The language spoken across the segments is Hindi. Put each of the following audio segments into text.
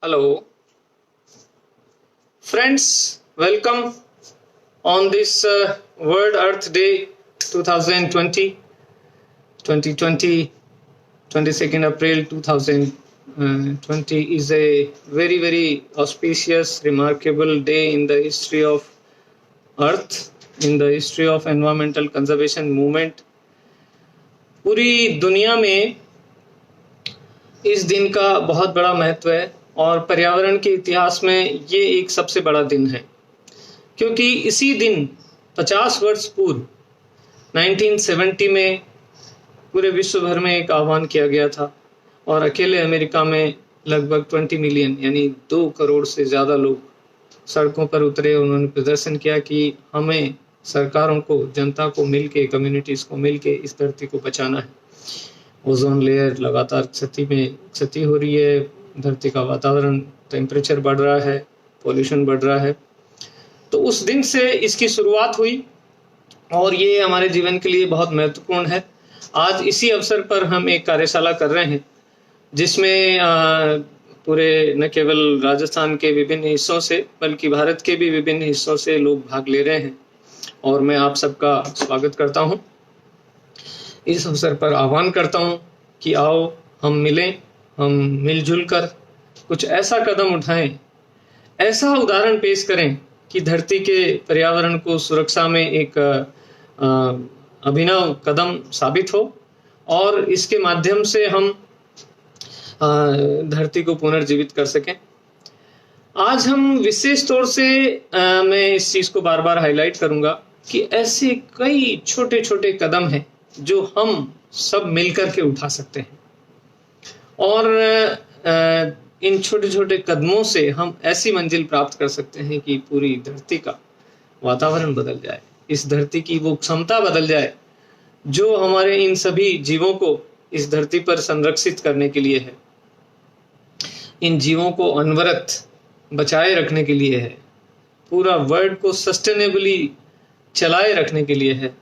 Hello, friends. Welcome on this World Earth Day 2020, 2020, 22nd April 2020 is a very auspicious, remarkable day in the history of Earth, in the history of environmental conservation movement. पूरी दुनिया में इस दिन का बहुत बड़ा महत्व है और पर्यावरण के इतिहास में ये एक सबसे बड़ा दिन है, क्योंकि इसी दिन 50 वर्ष पूर्व 1970 में पूरे विश्व भर में एक आह्वान किया गया था और अकेले अमेरिका में लगभग 20 मिलियन यानी 2 करोड़ से ज़्यादा लोग सड़कों पर उतरे। उन्होंने प्रदर्शन किया कि हमें सरकारों को, जनता को मिलके, कम्युनिटीज़ को मिलके इस धरती को बचाना है। ओजोन लेयर लगातार क्षति हो रही है, धरती का वातावरण, टेम्परेचर बढ़ रहा है, पॉल्यूशन बढ़ रहा है। तो उस दिन से इसकी शुरुआत हुई और ये हमारे जीवन के लिए बहुत महत्वपूर्ण है। आज इसी अवसर पर हम एक कार्यशाला कर रहे हैं जिसमें पूरे न केवल राजस्थान के विभिन्न हिस्सों से बल्कि भारत के भी विभिन्न हिस्सों से लोग भाग ले रहे हैं और मैं आप सबका स्वागत करता हूं। इस अवसर पर आह्वान करता हूं कि आओ हम मिलें, हम मिलजुल कर कुछ ऐसा कदम उठाएं, ऐसा उदाहरण पेश करें कि धरती के पर्यावरण को सुरक्षा में एक अभिनव कदम साबित हो और इसके माध्यम से हम धरती को पुनर्जीवित कर सकें। आज हम विशेष तौर से मैं इस चीज़ को बार बार हाईलाइट करूंगा कि ऐसे कई छोटे छोटे कदम हैं जो हम सब मिलकर के उठा सकते हैं और इन छोटे छोटे कदमों से हम ऐसी मंजिल प्राप्त कर सकते हैं कि पूरी धरती का वातावरण बदल जाए, इस धरती की वो क्षमता बदल जाए जो हमारे इन सभी जीवों को इस धरती पर संरक्षित करने के लिए है, इन जीवों को अनवरत बचाए रखने के लिए है, पूरा वर्ल्ड को सस्टेनेबली चलाए रखने के लिए है।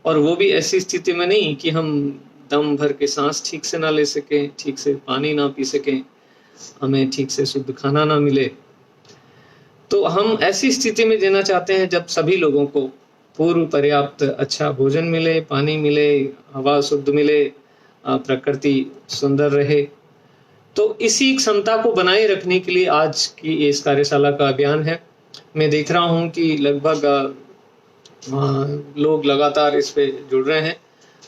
और वो भी ऐसी स्थिति में नहीं कि हम दम भर के सांस ठीक से ना ले सकें, ठीक से पानी ना पी सकें, हमें ठीक से शुद्ध खाना ना मिले। तो हम ऐसी स्थिति में जीना चाहते हैं जब सभी लोगों को पूर्व पर्याप्त अच्छा भोजन मिले, पानी मिले, हवा शुद्ध मिले, प्रकृति सुंदर रहे। तो इसी क्षमता को बनाए रखने के लिए आज की इस कार्यशाला का अभियान है। मैं देख रहा हूँ कि लगभग लोग लगातार इस पे जुड़ रहे हैं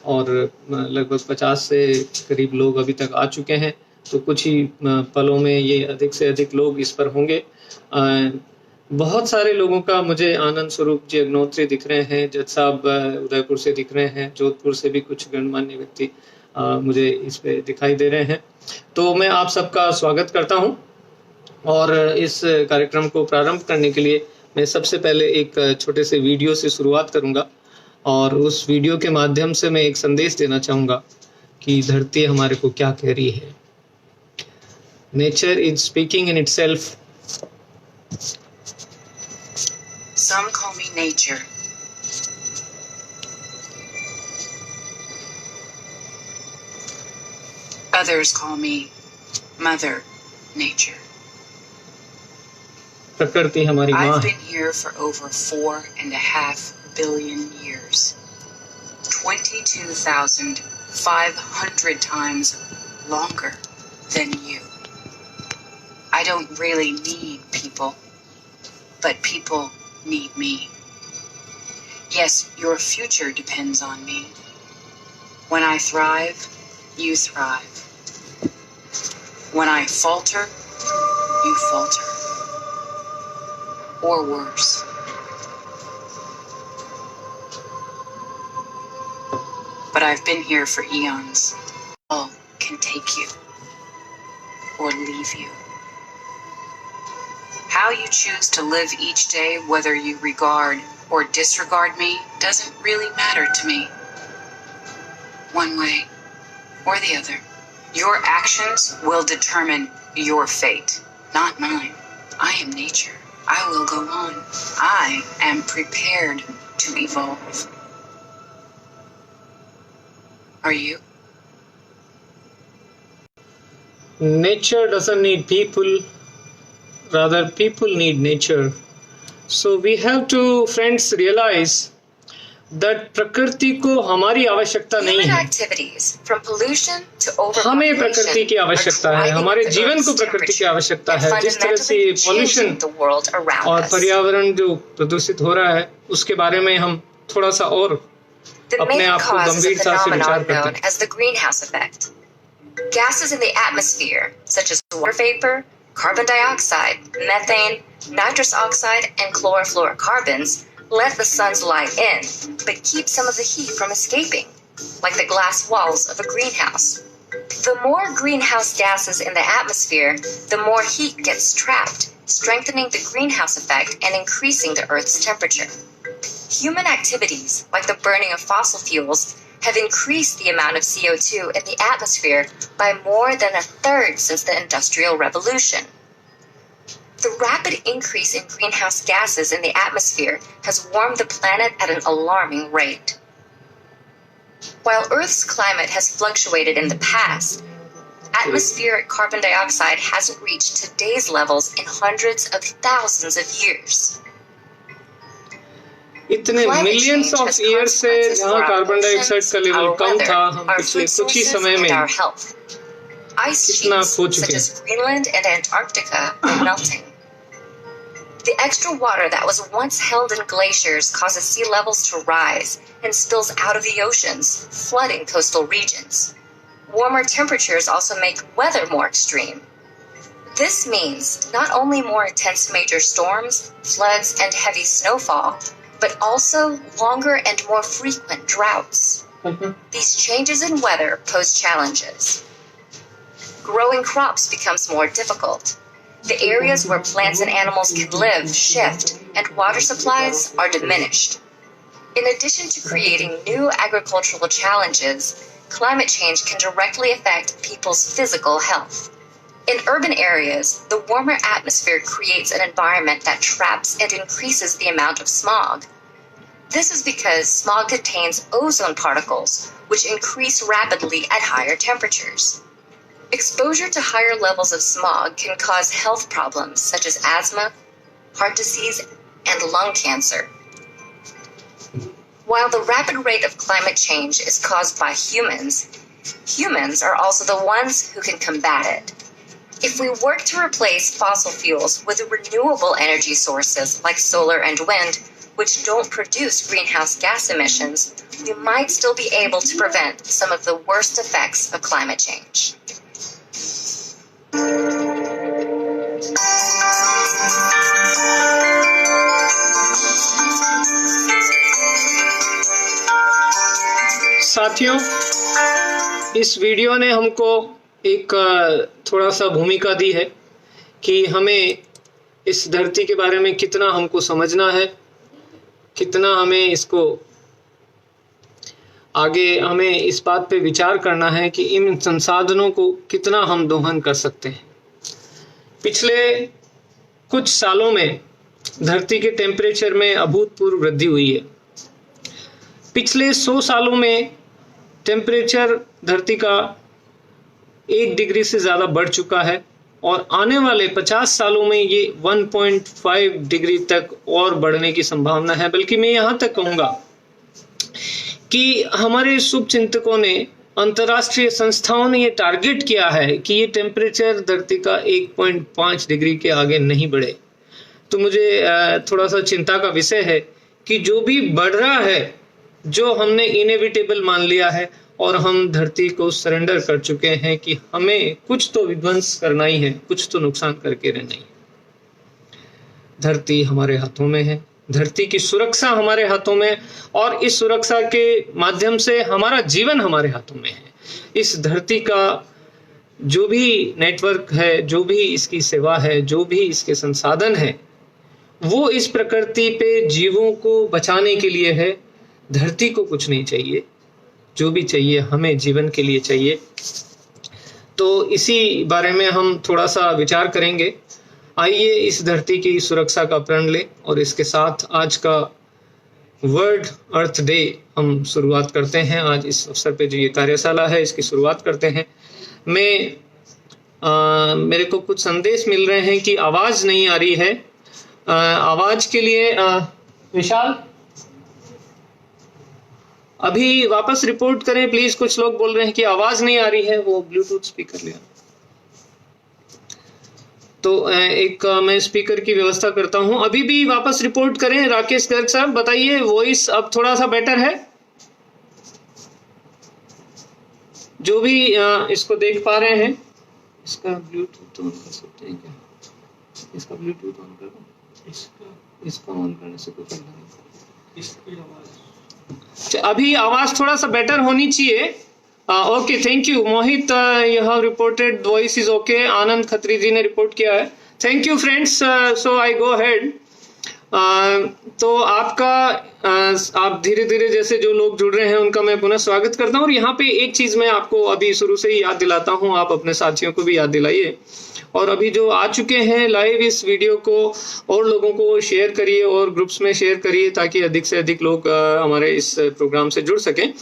और लगभग 50 से करीब लोग अभी तक आ चुके हैं। तो कुछ ही पलों में ये अधिक से अधिक लोग इस पर होंगे। बहुत सारे लोगों का मुझे आनंद स्वरूप जी अग्नोत्री दिख रहे हैं, जज साहब उदयपुर से दिख रहे हैं, जोधपुर से भी कुछ गणमान्य व्यक्ति मुझे इस पे दिखाई दे रहे हैं। तो मैं आप सबका स्वागत करता हूं और इस कार्यक्रम को प्रारंभ करने के लिए मैं सबसे पहले एक छोटे से वीडियो से शुरुआत करूंगा और उस वीडियो के माध्यम से मैं एक संदेश देना चाहूंगा कि धरती हमारे को क्या कह रही है। Nature is speaking in itself. Some call me nature. Others call me Mother Nature. प्रकृति हमारी माँ है। I've been here for over 4.5 billion years. 22,500 times longer than you. I don't really need people, but people need me. Yes, your future depends on me. When I thrive, you thrive. When I falter, you falter. Or worse. But I've been here for eons. All can take you or leave you. How you choose to live each day, whether you regard or disregard me, doesn't really matter to me. One way or the other. Your actions will determine your fate, not mine. I am nature. I will go on. I am prepared to evolve. Are you? Nature doesn't need people, rather people need nature. So we have to, friends, realize that प्रकृति को हमारी आवश्यकता नहीं Human है, activities, from pollution to हमें प्रकृति की overpopulation, are आवश्यकता है, driving हमारे the जीवन Earth's को प्रकृति की temperature आवश्यकता and है। जिस तरह से fundamentally pollution changing the world around और us. पर्यावरण जो प्रदूषित हो रहा है उसके बारे में हम थोड़ा सा और The अपने main आप को cause is a गंभीरता से विचार phenomenon करते known हैं। as the greenhouse effect. Gases in the atmosphere, such as water vapor, carbon dioxide, methane, nitrous oxide, and chlorofluorocarbons, let the sun's light in, but keep some of the heat from escaping, like the glass walls of a greenhouse. The more greenhouse gases in the atmosphere, the more heat gets trapped, strengthening the greenhouse effect and increasing the Earth's temperature. Human activities, like the burning of fossil fuels, have increased the amount of CO2 in the atmosphere by more than a third since the Industrial Revolution. The rapid increase in greenhouse gases in the atmosphere has warmed the planet at an alarming rate. While Earth's climate has fluctuated in the past, atmospheric carbon dioxide hasn't reached today's levels in hundreds of thousands of years. इतने मिलियंस ऑफ ईयर से जहाँ कार्बन डाइऑक्साइड का लेवल कम था, हम पिछले कुछ ही समय में इतना खो चुके हैं। Greenland and Antarctica are melting. The extra water that was once held in glaciers causes sea levels to rise and spills out of the oceans, flooding coastal regions. Warmer temperatures also make weather more extreme. This means not only more intense major storms, floods, and heavy snowfall, but also longer and more frequent droughts. These changes in weather pose challenges. Growing crops becomes more difficult. The areas where plants and animals can live shift, and water supplies are diminished. In addition to creating new agricultural challenges, climate change can directly affect people's physical health. In urban areas, the warmer atmosphere creates an environment that traps and increases the amount of smog. This is because smog contains ozone particles, which increase rapidly at higher temperatures. Exposure to higher levels of smog can cause health problems such as asthma, heart disease, and lung cancer. While the rapid rate of climate change is caused by humans, humans are also the ones who can combat it. If we work to replace fossil fuels with renewable energy sources like solar and wind, which don't produce greenhouse gas emissions, we might still be able to prevent some of the worst effects of climate change. साथियों, इस वीडियो ने हमको एक थोड़ा सा भूमिका दी है कि हमें इस धरती के बारे में कितना हमको समझना है, कितना हमें इसको आगे हमें इस बात पे विचार करना है कि इन संसाधनों को कितना हम दोहन कर सकते हैं। पिछले कुछ सालों में धरती के टेम्परेचर में अभूतपूर्व वृद्धि हुई है। पिछले 100 सालों में टेम्परेचर धरती का 1 डिग्री से ज़्यादा बढ़ चुका है और आने वाले 50 सालों में ये 1.5 डिग्री तक और बढ़ने की संभावना है। बल्कि मैं यहाँ तक कहूँगा कि हमारे शुभचिंतकों ने, अंतर्राष्ट्रीय संस्थाओं ने ये टारगेट किया है कि ये टेम्परेचर धरती का 1.5 डिग्री के आगे नहीं बढ़े। तो मुझे थोड़ा सा चिंता का विषय है कि जो भी बढ़ रहा है, जो हमने इनएविटेबल मान लिया है और हम धरती को सरेंडर कर चुके हैं कि हमें कुछ तो विध्वंस करना ही है, कुछ तो नुकसान करके रहना ही है। धरती हमारे हाथों में है, धरती की सुरक्षा हमारे हाथों में, और इस सुरक्षा के माध्यम से हमारा जीवन हमारे हाथों में है। इस धरती का जो भी नेटवर्क है, जो भी इसकी सेवा है, जो भी इसके संसाधन है, वो इस प्रकृति पे जीवों को बचाने के लिए है। धरती को कुछ नहीं चाहिए, जो भी चाहिए हमें जीवन के लिए चाहिए। तो इसी बारे में हम थोड़ा सा विचार करेंगे। आइए इस धरती की सुरक्षा का प्रण लें और इसके साथ आज का वर्ल्ड अर्थ डे हम शुरुआत करते हैं। आज इस अवसर पे जो ये कार्यशाला है, इसकी शुरुआत करते हैं। मैं मेरे को कुछ संदेश मिल रहे हैं कि आवाज नहीं आ रही है। आवाज के लिए विशाल अभी वापस रिपोर्ट करें प्लीज। कुछ लोग बोल रहे हैं कि आवाज नहीं आ रही है, वो ब्लूटूथ स्पीकर लिया तो एक मैं स्पीकर की व्यवस्था करता हूं। अभी भी वापस रिपोर्ट करें। राकेश गर्ग साहब बताइए, वॉइस अब थोड़ा सा बेटर है? जो भी इसको देख पा रहे हैं, इसका ब्लूटूथ ऑन कर सकते हैं क्या? इसका ब्लूटूथ ऑन कर दो, इसका ऑन करने से कुछ नहीं। इसकी आवाज अभी आवाज थोड़ा सा बेटर होनी चाहिए। Okay, thank you Mohit, you have reported voice is okay. Anand Khatri ji ने रिपोर्ट किया है, thank you friends. So I go head. तो आपका आप धीरे धीरे जैसे जो लोग जुड़ रहे हैं उनका मैं पुनः स्वागत करता हूं। और यहाँ पे एक चीज मैं आपको अभी शुरू से ही याद दिलाता हूं, आप अपने साथियों को भी याद दिलाइए। और अभी जो आ चुके हैं लाइव, इस वीडियो को और लोगों को शेयर करिए और ग्रुप्स में शेयर करिए ताकि अधिक से अधिक लोग हमारे इस प्रोग्राम से जुड़ सकें।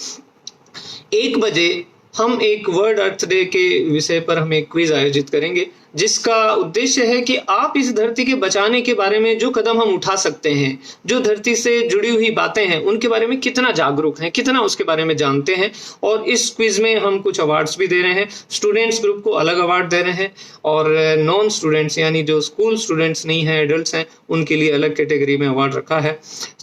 1 बजे हम एक वर्ल्ड अर्थ डे के विषय पर हम एक क्विज आयोजित करेंगे, जिसका उद्देश्य है कि आप इस धरती के बचाने के बारे में जो कदम हम उठा सकते हैं, जो धरती से जुड़ी हुई बातें हैं, उनके बारे में कितना जागरूक हैं, कितना उसके बारे में जानते हैं। और इस क्विज में हम कुछ अवार्ड्स भी दे रहे हैं। स्टूडेंट्स ग्रुप को अलग अवार्ड दे रहे हैं और नॉन स्टूडेंट्स यानी जो स्कूल स्टूडेंट्स नहीं है, एडल्ट्स हैं, उनके लिए अलग कैटेगरी में अवार्ड रखा है।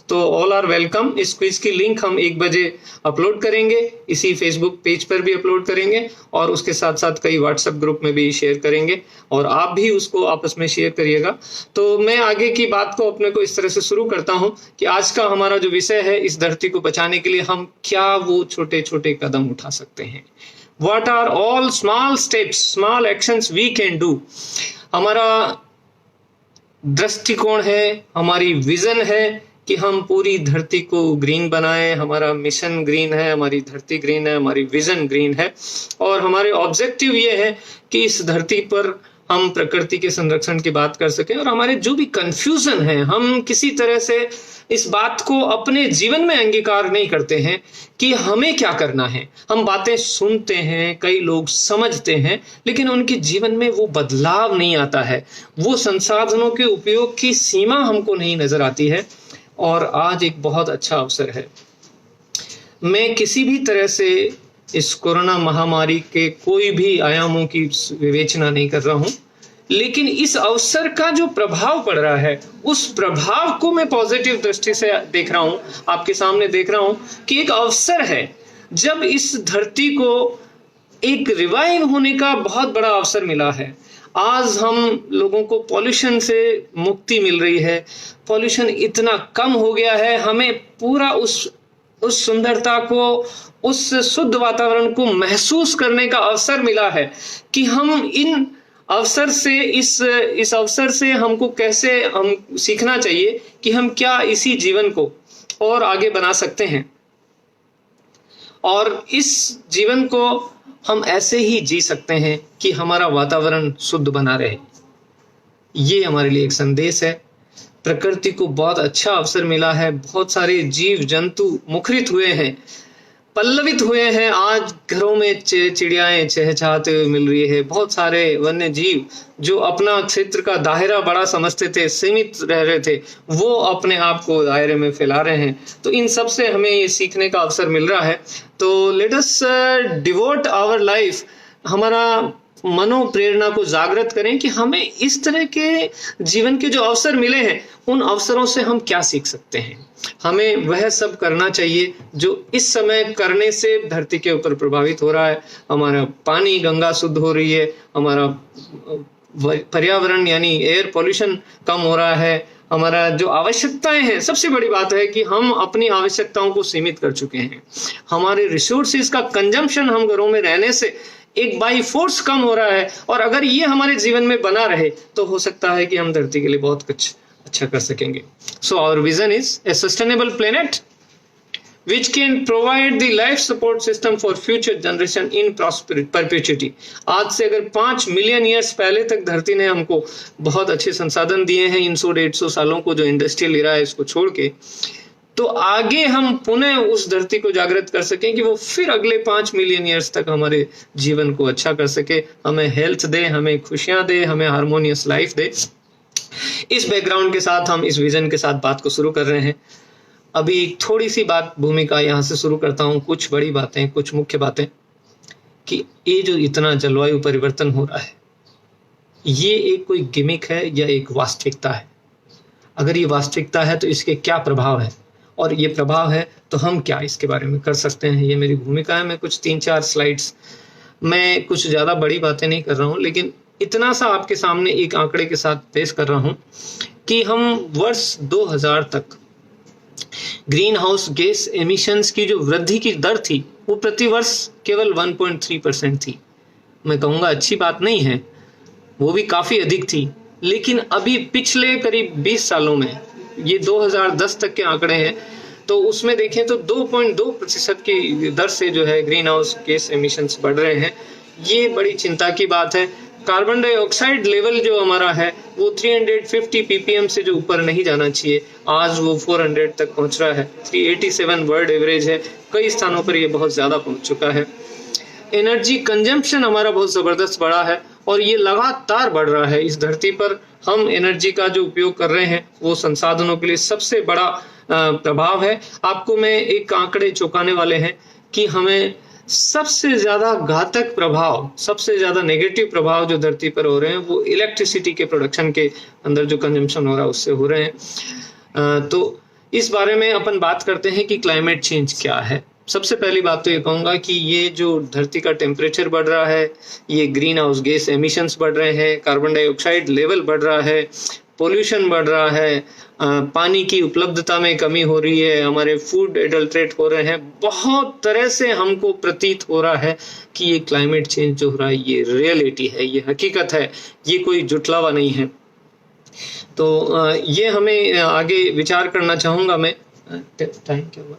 तो ऑल आर वेलकम। इस क्विज की लिंक हम 1 बजे अपलोड करेंगे, इसी फेसबुक पेज पर भी अपलोड करेंगे और उसके साथ साथ कई व्हाट्सएप ग्रुप में भी शेयर करेंगे और आप भी उसको आपस में शेयर करिएगा। तो मैं आगे की बात को अपने को इस तरह से शुरू करता हूं कि आज का हमारा जो विषय है, इस धरती को बचाने के लिए हम क्या वो छोटे छोटे कदम उठा सकते हैं। What are all small steps, small actions we can do? हमारा दृष्टिकोण है, हमारी विजन है कि हम पूरी धरती को ग्रीन बनाएं। हमारा मिशन ग्रीन है, हमारी धरती ग्रीन है, हमारी विजन ग्रीन है और हमारे ऑब्जेक्टिव ये है कि इस धरती पर हम प्रकृति के संरक्षण की बात कर सकें। और हमारे जो भी कंफ्यूजन है, हम किसी तरह से इस बात को अपने जीवन में अंगीकार नहीं करते हैं कि हमें क्या करना है। हम बातें सुनते हैं, कई लोग समझते हैं, लेकिन उनके जीवन में वो बदलाव नहीं आता है, वो संसाधनों के उपयोग की सीमा हमको नहीं नजर आती है। और आज एक बहुत अच्छा अवसर है। मैं किसी भी तरह से इस कोरोना महामारी के कोई भी आयामों की विवेचना नहीं कर रहा हूं, लेकिन इस अवसर का जो प्रभाव पड़ रहा है, उस प्रभाव को मैं पॉजिटिव दृष्टि से देख रहा हूं, आपके सामने देख रहा हूं कि एक अवसर है जब इस धरती को एक रिवाइव होने का बहुत बड़ा अवसर मिला है। आज हम लोगों को पॉल्यूशन से मुक्ति मिल रही है, पॉल्यूशन इतना कम हो गया है, हमें पूरा उस सुंदरता को, उस शुद्ध वातावरण को महसूस करने का अवसर मिला है कि हम इन अवसर से इस अवसर से हमको कैसे हम सीखना चाहिए कि हम क्या इसी जीवन को और आगे बना सकते हैं और इस जीवन को हम ऐसे ही जी सकते हैं कि हमारा वातावरण शुद्ध बना रहे। ये हमारे लिए एक संदेश है। प्रकृति को बहुत अच्छा अवसर मिला है, बहुत सारे जीव जंतु मुखरित हुए हैं, पल्लवित हुए हैं। आज घरों में चिड़ियाएं चहचहाते हुए मिल रही है। बहुत सारे वन्य जीव जो अपना क्षेत्र का दायरा बड़ा समझते थे, सीमित रह रहे थे, वो अपने आप को दायरे में फैला रहे हैं। तो इन सब से हमें ये सीखने का अवसर मिल रहा है। तो let us devote our life, हमारा मनोप्रेरणा को जागृत करें कि हमें इस तरह के जीवन के जो अवसर मिले हैं, उन अवसरों से हम क्या सीख सकते हैं। हमें वह सब करना चाहिए जो इस समय करने से धरती के ऊपर प्रभावित हो रहा है। हमारा पानी, गंगा शुद्ध हो रही है, हमारा पर्यावरण यानी एयर पॉल्यूशन कम हो रहा है, हमारा जो आवश्यकताएं हैं, सबसे बड़ी बात है कि हम अपनी आवश्यकताओं को सीमित कर चुके हैं। हमारे रिसोर्सेज का कंजम्पशन हम घरों में रहने से एक बाई फोर्स कम हो रहा है और अगर ये हमारे जीवन में बना रहे तो हो सकता है कि हम धरती के लिए बहुत कुछ अच्छा कर सकेंगे। So our vision is a sustainable planet which can provide the life support system for future generation in perpetuity। आज से अगर 5 मिलियन ईयर्स पहले तक धरती ने हमको बहुत अच्छे संसाधन दिए हैं, इन 100-150 सालों को जो इंडस्ट्रियल एरा है इसको छोड़ के, तो आगे हम पुनः उस धरती को जागृत कर सकें कि वो फिर अगले 5 मिलियन ईयर्स तक हमारे जीवन को अच्छा कर सके, हमें हेल्थ दे, हमें खुशियां दे, हमें हार्मोनियस लाइफ दे। इस बैकग्राउंड के साथ हम इस विजन के साथ बात को शुरू कर रहे हैं। अभी थोड़ी सी बात भूमिका यहाँ से शुरू करता हूँ, कुछ बड़ी बातें, कुछ मुख्य बातें, कि ये जो इतना जलवायु परिवर्तन हो रहा है, ये एक कोई गिमिक है या एक वास्तविकता है? अगर ये वास्तविकता है तो इसके क्या प्रभाव है, और ये प्रभाव है तो हम क्या इसके बारे में कर सकते हैं, ये मेरी भूमिका है। मैं कुछ 3-4 स्लाइड्स, मैं कुछ ज़्यादा बड़ी बातें नहीं कर रहा हूँ, लेकिन इतना सा आपके सामने एक आंकड़े के साथ पेश कर रहा हूँ कि हम वर्ष 2000 तक ग्रीन हाउस गैस एमिशंस की जो वृद्धि की दर थी वो प्रति वर्ष केवल 1.3% थी। मैं कहूँगा अच्छी बात नहीं है, वो भी काफ़ी अधिक थी, लेकिन अभी पिछले करीब 20 सालों में, ये 2010 तक के आंकड़े हैं, तो उसमें देखें तो 2.2% की दर से जो है ग्रीन हाउस गैस एमिशंस बढ़ रहे हैं। ये बड़ी चिंता की बात है। कार्बन डाइऑक्साइड लेवल जो हमारा है वो 350 ppm से जो ऊपर नहीं जाना चाहिए, आज वो 400 तक पहुंच रहा है। 387 वर्ल्ड एवरेज है, कई स्थानों पर ये बहुत ज़्यादा पहुंच चुका है। एनर्जी कंजम्पशन हमारा बहुत ज़बरदस्त बढ़ा है और ये लगातार बढ़ रहा है। इस धरती पर हम एनर्जी का जो उपयोग कर रहे हैं वो संसाधनों के लिए सबसे बड़ा प्रभाव है। आपको मैं एक आंकड़े चौंकाने वाले हैं कि हमें सबसे ज्यादा घातक प्रभाव, सबसे ज्यादा नेगेटिव प्रभाव जो धरती पर हो रहे हैं वो इलेक्ट्रिसिटी के प्रोडक्शन के अंदर जो कंजम्पशन हो रहा है उससे हो रहे हैं। तो इस बारे में अपन बात करते हैं कि क्लाइमेट चेंज क्या है। सबसे पहली बात तो ये कहूँगा कि ये जो धरती का टेम्परेचर बढ़ रहा है, ये ग्रीन हाउस गैस एमिशंस बढ़ रहे हैं, कार्बन डाइऑक्साइड लेवल बढ़ रहा है, पोल्यूशन बढ़ रहा है, पानी की उपलब्धता में कमी हो रही है, हमारे फूड एडल्ट्रेट हो रहे हैं, बहुत तरह से हमको प्रतीत हो रहा है कि ये क्लाइमेट चेंज जो हो रहा है ये रियलिटी है, ये हकीकत है, ये कोई जुटलावा नहीं है। तो ये हमें आगे विचार करना चाहूँगा मैं। टाइम क्या हुआ?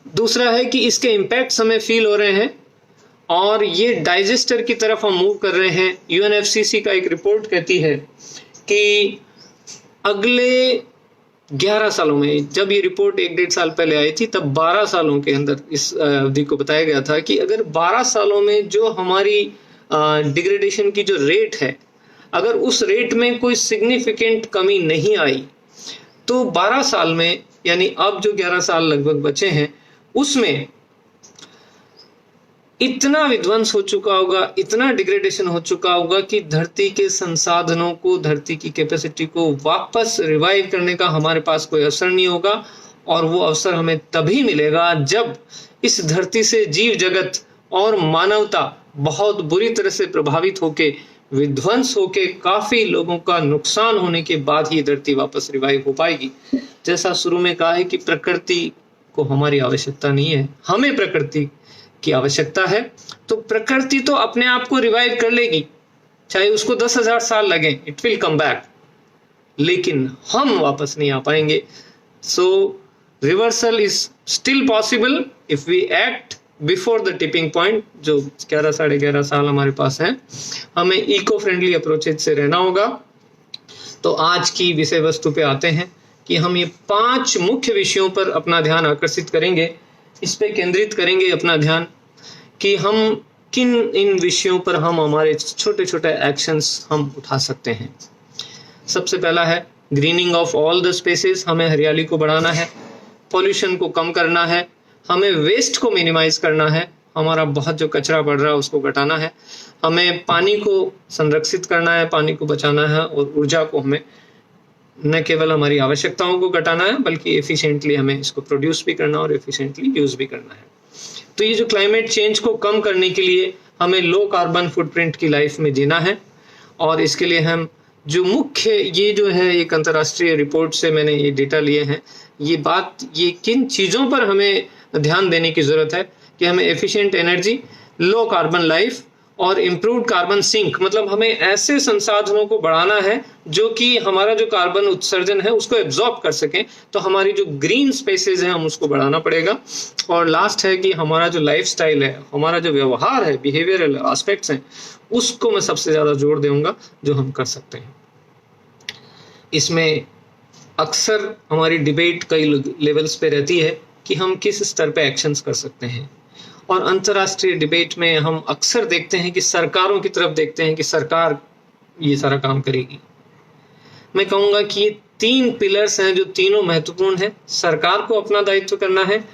दूसरा है कि इसके इम्पैक्ट्स हमें फील हो रहे हैं और ये डाइजेस्टर की तरफ हम मूव कर रहे हैं। UNFCCC का एक रिपोर्ट कहती है कि अगले 11 सालों में, जब ये रिपोर्ट 1-1.5 साल पहले आई थी, तब 12 सालों के अंदर इस अवधि को बताया गया था कि अगर 12 सालों में जो हमारी डिग्रेडेशन की जो रेट है, अगर उस रेट में कोई सिग्निफिकेंट कमी नहीं आई तो 12 साल में, यानी अब जो 11 साल लगभग बचे हैं, उसमें इतना विध्वंस हो चुका होगा, इतना डिग्रेडेशन हो चुका होगा कि धरती के संसाधनों को, धरती की कैपेसिटी को वापस रिवाइव करने का हमारे पास कोई अवसर नहीं होगा। और वो अवसर हमें तभी मिलेगा जब इस धरती से जीव जगत और मानवता बहुत बुरी तरह से प्रभावित होके, विध्वंस होके, काफी लोगों का नुकसान होने के बाद ही धरती वापस रिवाइव हो पाएगी। जैसा शुरू में कहा है कि प्रकृति को हमारी आवश्यकता नहीं है, हमें प्रकृति की आवश्यकता है। तो प्रकृति तो अपने आप को रिवाइव कर लेगी, चाहे उसको 10,000 साल लगे, इट विल कम बैक, लेकिन हम वापस नहीं आ पाएंगे। So reversal is still possible if we act before the tipping point. जो 11-11.5 साल हमारे पास है, हमें इको फ्रेंडली अप्रोचेज से रहना होगा। तो आज की विषय वस्तु पे आते हैं कि हम ये 5 मुख्य विषयों पर अपना ध्यान आकर्षित करेंगे, इस पे केंद्रित करेंगे अपना ध्यान कि हम किन इन विषयों पर हम हमारे छोटे छोटे एक्शंस हम उठा सकते हैं। सबसे पहला है grinning of all the spaces, हमें हरियाली को बढ़ाना है, पॉल्यूशन को कम करना है, हमें वेस्ट को मिनिमाइज करना है, हमारा बहुत जो कचरा बढ़ रहा है उसको घटाना है, हमें पानी को संरक्षित करना है, पानी को बचाना है, और ऊर्जा को हमें न केवल हमारी आवश्यकताओं को घटाना है बल्कि एफिशिएंटली हमें इसको प्रोड्यूस भी करना और एफिशिएंटली यूज भी करना है। तो ये जो क्लाइमेट चेंज को कम करने के लिए हमें लो कार्बन फुटप्रिंट की लाइफ में जीना है, और इसके लिए हम जो मुख्य, ये जो है एक अंतर्राष्ट्रीय रिपोर्ट से मैंने ये डेटा लिए हैं, ये किन चीज़ों पर हमें ध्यान देने की ज़रूरत है कि हमें efficient energy, low carbon life और इम्प्रूव्ड कार्बन सिंक, मतलब हमें ऐसे संसाधनों को बढ़ाना है जो कि हमारा जो कार्बन उत्सर्जन है उसको एब्जॉर्ब कर सकें। तो हमारी जो ग्रीन स्पेसेस हैं हम उसको बढ़ाना पड़ेगा। और लास्ट है कि हमारा जो लाइफस्टाइल है, हमारा जो व्यवहार है, बिहेवियरल एस्पेक्ट्स हैं, उसको मैं सबसे ज़्यादा जोर दूंगा जो हम कर सकते हैं। इसमें अक्सर हमारी डिबेट कई लेवल्स पे रहती है कि हम किस स्तर पे एक्शंस कर सकते हैं, और अंतर्राष्ट्रीय डिबेट में हम अक्सर देखते हैं कि सरकारों की तरफ देखते हैं कि सरकार ये सारा काम करेगी। मैं कहूंगा कि ये 3 पिलर्स हैं जो तीनों महत्वपूर्ण हैं। सरकार को अपना दायित्व करना है,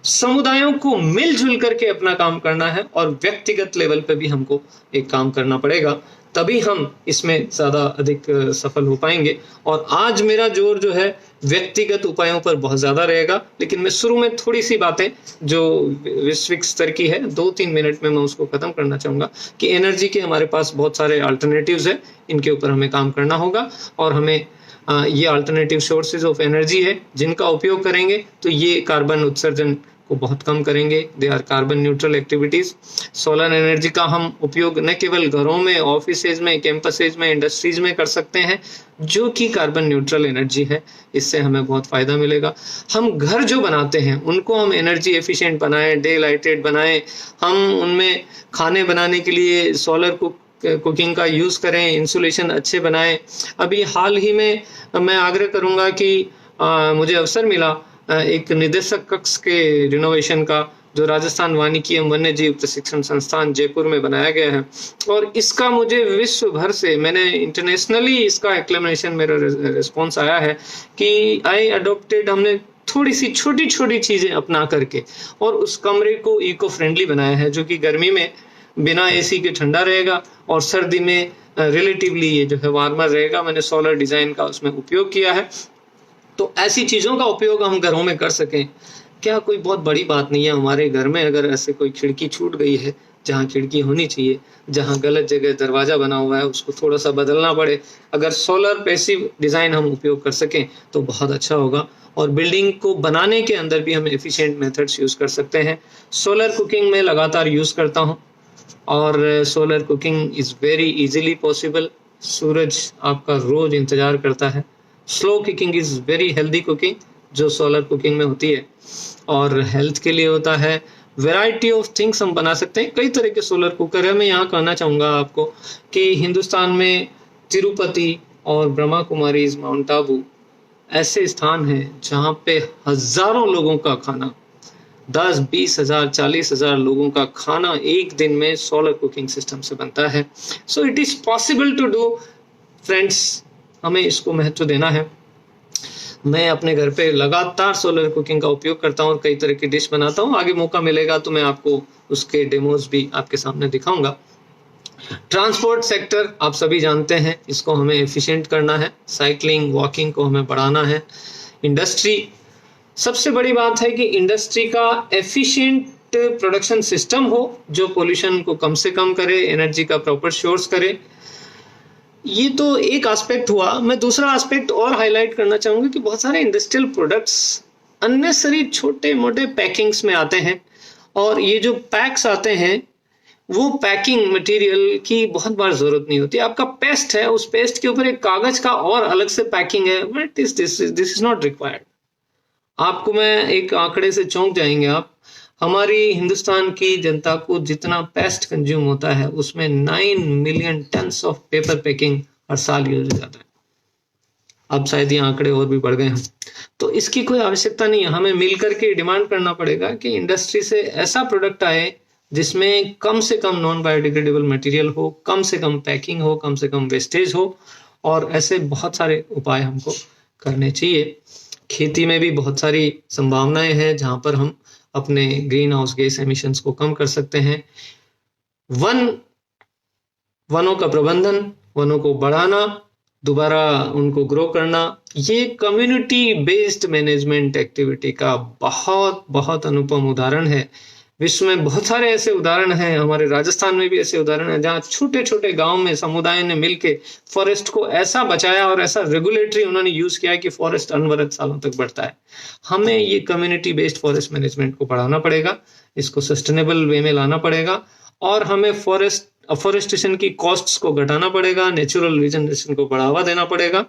समुदायों को मिलजुल करके अपना काम करना है, और व्यक्तिगत लेवल पे भी हमको एक काम करना पड़ेगा, तभी हम इसमें ज्यादा अधिक सफल हो पाएंगे। और आज मेरा जोर जो है व्यक्तिगत उपायों पर बहुत ज्यादा रहेगा, लेकिन मैं शुरू में थोड़ी सी बातें जो वैश्विक स्तर की है 2-3 मिनट में मैं उसको खत्म करना चाहूंगा कि एनर्जी के हमारे पास बहुत सारे अल्टरनेटिव्स है, इनके ऊपर हमें काम करना होगा, और हमें ये अल्टरनेटिव सोर्सेज ऑफ एनर्जी है जिनका उपयोग करेंगे तो ये कार्बन उत्सर्जन को बहुत कम करेंगे। They are carbon neutral activities. Solar energy का हम उपयोग न केवल घरों में, ऑफिसेज में, कैंपसेज में, इंडस्ट्रीज में कर सकते हैं जो कि कार्बन न्यूट्रल एनर्जी है, इससे हमें बहुत फायदा मिलेगा। हम घर जो बनाते हैं उनको हम एनर्जी एफिशिएंट बनाएं, डे लाइटेड बनाएं, हम उनमें खाने बनाने के लिए सोलर कुकिंग का यूज करें, इंसुलेशन अच्छे बनाएं। अभी हाल ही में मैं आग्रह करूंगा कि मुझे अवसर मिला एक निदेशक कक्ष के रिनोवेशन का, जो राजस्थान वानिकी एवं वन्य जीव प्रशिक्षण संस्थान जयपुर में बनाया गया है, और इसका मुझे विश्व भर से, मैंने इंटरनेशनली इसका एक्लेमेशन, मेरा रिस्पॉन्स आया है कि आई अडॉप्टेड, हमने थोड़ी सी छोटी छोटी चीजें अपना करके और उस कमरे को इको फ्रेंडली बनाया है, जो कि गर्मी में बिना एसी के ठंडा रहेगा और सर्दी में रिलेटिवली ये जो है वार्मर रहेगा। मैंने सोलर डिजाइन का उसमें उपयोग किया है। तो ऐसी चीजों का उपयोग हम घरों में कर सकें, क्या कोई बहुत बड़ी बात नहीं है। हमारे घर में अगर ऐसे कोई खिड़की छूट गई है जहाँ खिड़की होनी चाहिए, जहाँ गलत जगह दरवाजा बना हुआ है उसको थोड़ा सा बदलना पड़े, अगर सोलर पैसिव डिजाइन हम उपयोग कर सकें तो बहुत अच्छा होगा। और बिल्डिंग को बनाने के अंदर भी हम एफिशिएंट मेथड्स यूज कर सकते हैं। सोलर कुकिंग में लगातार यूज करता हूँ, और solar cooking is very easily possible. सूरज आपका रोज इंतजार करता है। Slow cooking is very healthy cooking जो सोलर कुकिंग में होती है, और हेल्थ के लिए होता है। वैरायटी ऑफ थिंग्स हम बना सकते हैं, कई तरह के सोलर कुकर है। मैं यहाँ कहना चाहूंगा आपको कि हिंदुस्तान में तिरुपति और ब्रह्मा कुमारी, माउंट आबू ऐसे स्थान हैं जहाँ पे हजारों लोगों का खाना, 10-20 हजार 40 हजार लोगों का खाना एक दिन में सोलर कुकिंग सिस्टम से बनता है। So it is possible to do friends, हमें इसको महत्व देना है। मैं अपने घर पे लगातार सोलर कुकिंग का उपयोग करता हूँ और कई तरह की डिश बनाता हूँ। आगे मौका मिलेगा तो मैं आपको उसके डेमोज भी आपके सामने दिखाऊंगा। ट्रांसपोर्ट सेक्टर आप सभी जानते हैं, इसको हमें एफिशिएंट करना है। साइकिलिंग, वॉकिंग को हमें बढ़ाना है। इंडस्ट्री, सबसे बड़ी बात है कि इंडस्ट्री का एफिशिएंट प्रोडक्शन सिस्टम हो जो पोल्यूशन को कम से कम करे, एनर्जी का प्रॉपर सोर्स करे। ये तो एक एस्पेक्ट हुआ। मैं दूसरा एस्पेक्ट और हाईलाइट करना चाहूंगा कि बहुत सारे इंडस्ट्रियल प्रोडक्ट्स अननेसेसरी छोटे मोटे पैकिंग्स में आते हैं, और ये जो पैक्स आते हैं वो पैकिंग मटेरियल की बहुत बार जरूरत नहीं होती। आपका पेस्ट है, उस पेस्ट के ऊपर एक कागज का और अलग से पैकिंग है, but this is not required. आपको मैं एक आंकड़े से चौंक जाएंगे आप। हमारी हिंदुस्तान की जनता को जितना पेस्ट कंज्यूम होता है उसमें 9 million tons of paper packing हर साल यूज हो जाता है। अब शायद ये आंकड़े और भी बढ़ गए हैं, तो इसकी कोई आवश्यकता नहीं है। हमें मिलकर के डिमांड करना पड़ेगा कि इंडस्ट्री से ऐसा प्रोडक्ट आए जिसमें कम से कम नॉन बायोडिग्रेडेबल मटेरियल हो, कम से कम पैकिंग हो, कम से कम वेस्टेज हो, और ऐसे बहुत सारे उपाय हमको करने चाहिए। खेती में भी बहुत सारी संभावनाएं हैं जहां पर हम अपने ग्रीन हाउस गैस एमिशंस को कम कर सकते हैं। वनों का प्रबंधन, वनों को बढ़ाना, दोबारा उनको ग्रो करना, ये कम्युनिटी बेस्ड मैनेजमेंट एक्टिविटी का बहुत बहुत अनुपम उदाहरण है। विश्व में बहुत सारे ऐसे उदाहरण हैं, हमारे राजस्थान में भी ऐसे उदाहरण हैं जहाँ छोटे छोटे गांव में समुदाय ने मिलके फॉरेस्ट को ऐसा बचाया और ऐसा रेगुलेटरी उन्होंने यूज किया कि फॉरेस्ट अनवरत सालों तक बढ़ता है। हमें ये कम्युनिटी बेस्ड फॉरेस्ट मैनेजमेंट को बढ़ाना पड़ेगा, इसको सस्टेनेबल वे में लाना पड़ेगा, और हमें अफॉरेस्टेशन की कॉस्ट्स को घटाना पड़ेगा, नेचुरल रिजनरेशन को बढ़ावा देना पड़ेगा।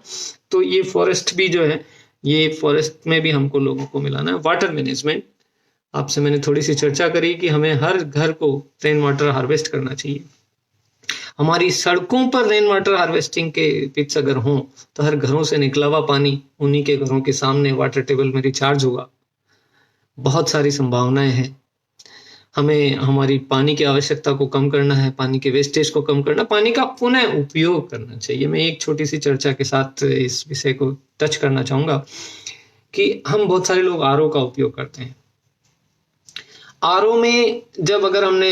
तो ये फॉरेस्ट भी जो है, ये फॉरेस्ट में भी हमको लोगों को मिलाना है। वाटर मैनेजमेंट, आपसे मैंने थोड़ी सी चर्चा करी कि हमें हर घर को रेन वाटर हार्वेस्ट करना चाहिए। हमारी सड़कों पर रेन वाटर हार्वेस्टिंग के पिट्स अगर हों तो हर घरों से निकला हुआ पानी उन्हीं के घरों के सामने वाटर टेबल में रिचार्ज होगा। बहुत सारी संभावनाएं हैं। हमें हमारी पानी की आवश्यकता को कम करना है, पानी के वेस्टेज को कम करना, पानी का पुनः उपयोग करना चाहिए। मैं एक छोटी सी चर्चा के साथ इस विषय को टच करना चाहूंगा कि हम बहुत सारे लोग आरओ का उपयोग करते हैं। आरओ में जब अगर हमने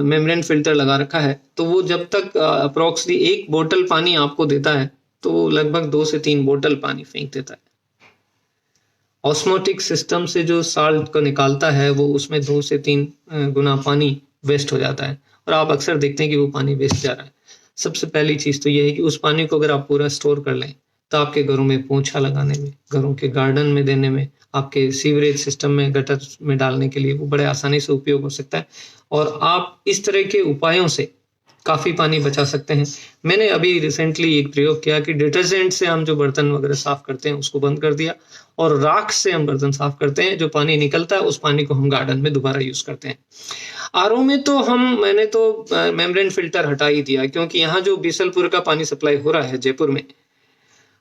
मेम्ब्रेन फिल्टर लगा रखा है तो वो जब तक अप्रोक्सीमेटली 1 बोतल पानी आपको देता है तो वो लगभग 2 से 3 बोतल पानी फेंक देता है। ऑस्मोटिक सिस्टम से जो साल्ट को निकालता है वो उसमें 2 से 3 गुना पानी वेस्ट हो जाता है और आप अक्सर देखते हैं कि वो पानी वेस्ट जा रहा है। सबसे पहली चीज तो ये है कि उस पानी को अगर आप पूरा स्टोर कर लें तो आपके घरों में पोंछा लगाने में, घरों के गार्डन में देने में, आपके सीवरेज सिस्टम में, गटर में डालने के लिए वो बड़े आसानी से उपयोग हो सकता है और आप इस तरह के उपायों से काफी पानी बचा सकते हैं। मैंने अभी रिसेंटली एक प्रयोग किया कि डिटर्जेंट से हम जो बर्तन वगैरह साफ करते हैं उसको बंद कर दिया और राख से हम बर्तन साफ करते हैं। जो पानी निकलता है उस पानी को हम गार्डन में दोबारा यूज करते हैं। आरओ में तो मैंने तो मेम्ब्रेन फिल्टर हटा ही दिया क्योंकि यहाँ जो बीसलपुर का पानी सप्लाई हो रहा है जयपुर में,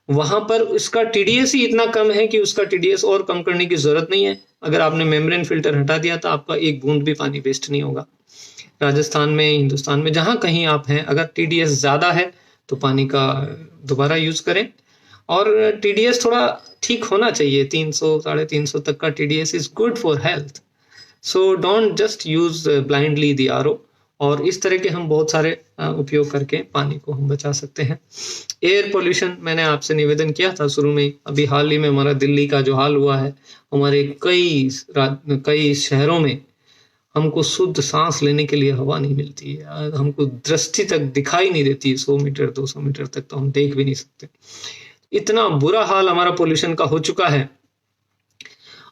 वहां पर उसका टीडीएस ही इतना कम है कि उसका टीडीएस और कम करने की जरूरत नहीं है। अगर आपने मेम्ब्रेन फिल्टर हटा दिया तो आपका एक बूंद भी पानी वेस्ट नहीं होगा। राजस्थान में, हिंदुस्तान में जहां कहीं आप हैं, अगर टीडीएस ज्यादा है तो पानी का दोबारा यूज करें और टीडीएस थोड़ा ठीक होना चाहिए। 300 350 तक का TDS is good for health. So don't just use blindly the RO. और इस तरह के हम बहुत सारे उपयोग करके पानी को हम बचा सकते हैं। एयर पोल्यूशन मैंने आपसे निवेदन किया था शुरू में। अभी हाल ही में हमारा दिल्ली का जो हाल हुआ है, हमारे कई शहरों में हमको शुद्ध सांस लेने के लिए हवा नहीं मिलती है, हमको दृष्टि तक दिखाई नहीं देती। 100 मीटर 200 मीटर तक तो हम देख भी नहीं सकते। इतना बुरा हाल हमारा पोल्यूशन का हो चुका है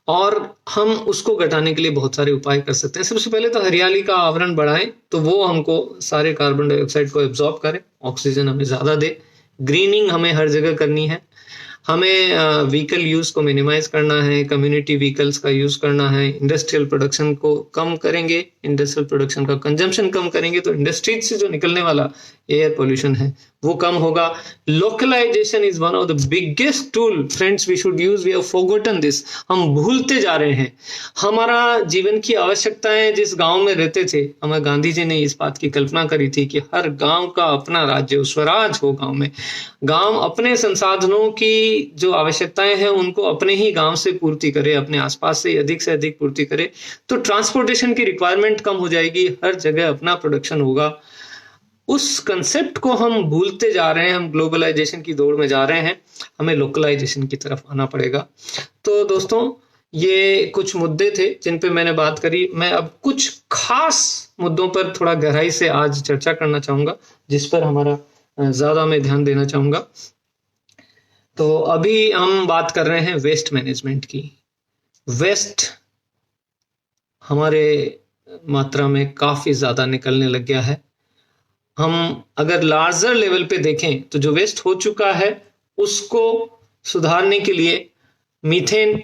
और हम उसको घटाने के लिए बहुत सारे उपाय कर सकते हैं। सबसे पहले तो हरियाली का आवरण बढ़ाएं तो वो हमको सारे कार्बन डाइऑक्साइड को एब्जॉर्ब करे, ऑक्सीजन हमें ज्यादा दे। ग्रीनिंग हमें हर जगह करनी है। हमें व्हीकल यूज को मिनिमाइज करना है, कम्युनिटी व्हीकल्स का यूज करना है। इंडस्ट्रियल प्रोडक्शन को कम करेंगे, इंडस्ट्रियल प्रोडक्शन का कंजम्पशन कम करेंगे तो इंडस्ट्रीज से जो निकलने वाला एयर पोल्यूशन है वो कम होगा। Localisation is one of the biggest tool friends we should use. We have forgotten this. हम भूलते जा रहे हैं। हमारा जीवन की आवश्यकताएं जिस गांव में रहते थे, हमारे गांधी जी ने इस बात की कल्पना करी थी कि हर गांव का अपना राज्य, स्वराज हो गांव में। गांव अपने संसाधनों की जो आवश्यकताएं हैं उनको अपने ही गांव से पूर्ति करे, अपने आसपास से अधिक पूर्ति करे तो ट्रांसपोर्टेशन की रिक्वायरमेंट कम हो जाएगी, हर जगह अपना प्रोडक्शन होगा। उस कंसेप्ट को हम भूलते जा रहे हैं। हम ग्लोबलाइजेशन की दौड़ में जा रहे हैं, हमें लोकलाइजेशन की तरफ आना पड़ेगा। तो दोस्तों, ये कुछ मुद्दे थे जिन पे मैंने बात करी। मैं अब कुछ खास मुद्दों पर थोड़ा गहराई से आज चर्चा करना चाहूंगा जिस पर हमारा ज्यादा मैं ध्यान देना चाहूंगा। तो अभी हम बात कर रहे हैं वेस्ट मैनेजमेंट की। वेस्ट हमारे मात्रा में काफी ज्यादा निकलने लग गया है। हम अगर लार्जर लेवल पे देखें तो जो वेस्ट हो चुका है उसको सुधारने के लिए मीथेन